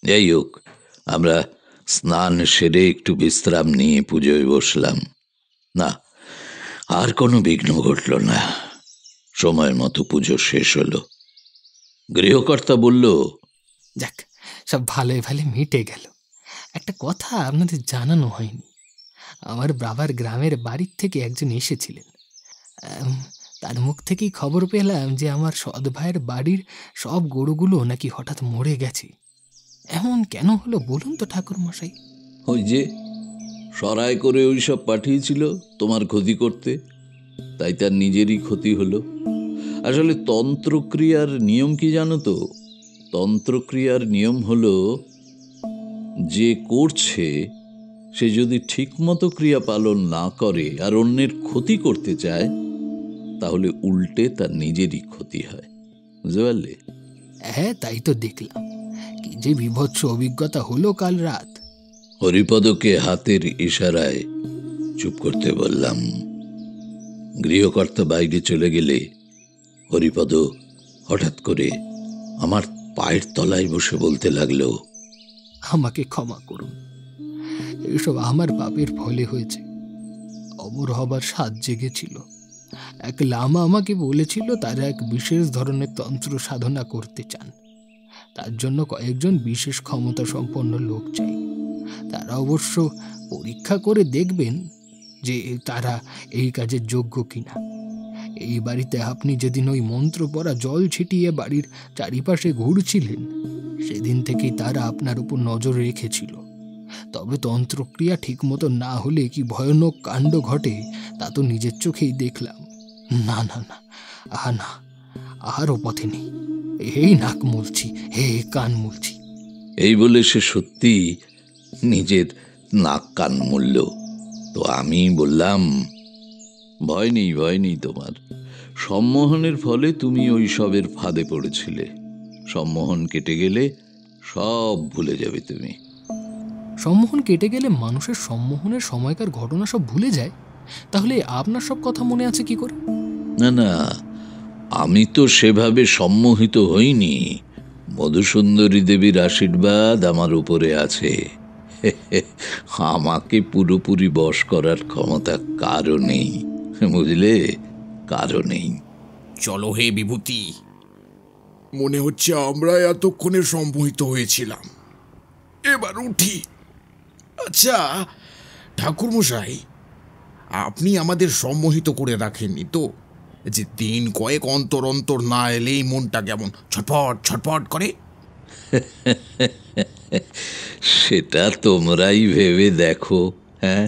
যাই হোক, আমরা স্নান সেরে একটু বিশ্রাম নিয়ে পুজোয় বসলাম। না, আর কোনো বিঘ্ন ঘটল না। সময় মতো পুজো শেষ হলো। গৃহকর্তা বলল, যাক, সব ভালোই ভালো মিটে গেল। একটা কথা আপনাদের জানানো হয়নি। আমার বাবার গ্রামের বাড়ির থেকে একজন এসেছিলেন। তার মুখ থেকেই খবর পেলাম যে আমার সৎ ভাইয়ের বাড়ির সব গরুগুলো নাকি হঠাৎ মরে গেছে। এমন কেন হলো বলুন তো ঠাকুর মশাই? ওই যে সরায় করে ওই সব পাঠিয়েছিল তোমার ক্ষতি করতে, তাই তার নিজেরই ক্ষতি হলো। আসলে তন্ত্রক্রিয়ার নিয়ম কি জানো তো? তন্ত্রক্রিয়ার নিয়ম হলো, যে করছে সে যদি ঠিকমতো ক্রিয়া পালন না করে আর অন্যের ক্ষতি করতে চায়, তাহলে উল্টে তার নিজেরই ক্ষতি হয়। বুঝতে পারলে? হ্যাঁ, তাই তো দেখলাম। কি যে বিভৎস অভিজ্ঞতা হলো কাল রাত। হরিপদকে হাতের ইশারায় চুপ করতে বললাম। গৃহকর্তা বাইরে চলে গেলে হরিপদ হঠাৎ করে আমার পায়ের তলায় বসে বলতে লাগলো, আমাকে ক্ষমা করুন, এসব আমার পাপের ফলে হয়েছে। অমর হবার স্বাদ জেগেছিল। এক লামা আমাকে বলেছিল তারা এক বিশেষ ধরনের তন্ত্র সাধনা করতে চান। তার জন্য কয়েকজন বিশেষ ক্ষমতা সম্পন্ন লোক চাই। তারা অবশ্য পরীক্ষা করে দেখবেন যে তারা এই কাজের যোগ্য কিনা। এই বাড়িতে আপনি যেদিন ওই মন্ত্র পড়া জল ছিটিয়ে বাড়ির চারিপাশে ঘুরছিলেন, সেদিন থেকেই তারা আপনার উপর নজর রেখেছিল। তবে তন্ত্রক্রিয়া ঠিকমতো না হলে কি ভয়ানক কাণ্ড ঘটে তা তো নিজের চোখেই দেখলাম। না না না, না, আরও পথে নেই। এই নাক মুলছি, হে কান মুলছি। এই বলে সে সত্যি নিজের নাক কান মুলল। তো আমি বললাম, ভয় নেই তোমার। সম্মোহনের ফলে তুমি ওই সবের ফাঁদে পড়েছিলে। সম্মোহন কেটে গেলে সব ভুলে যাবে তুমি। সম্মোহন কেটে গেলে মানুষের সম্মোহনের সময়কার ঘটনা সব ভুলে যায়? তাহলে আপনার সব কথা মনে আছে কি করে? না, আমি তো সেভাবে সম্মোহিত হইনি। মধুসুন্দরী দেবীর আশীর্বাদ আমার উপরে আছে। আমাকে পুরোপুরি বশ করার ক্ষমতা কারও নেই, বুঝলে? কারও নেই। চলো হে বিভূতি, মনে হচ্ছে আমরা এতক্ষণে সম্মোহিত হয়েছিলাম। এবার উঠি। আচ্ছা ঠাকুরমশাই, আপনি আমাদের সম্মোহিত করে রাখেননি তো যে দিন কয়েক অন্তর অন্তর না এলেই মনটা কেমন ছটফট ছটফট করে? সেটা তোমরাই ভেবে দেখো। হ্যাঁ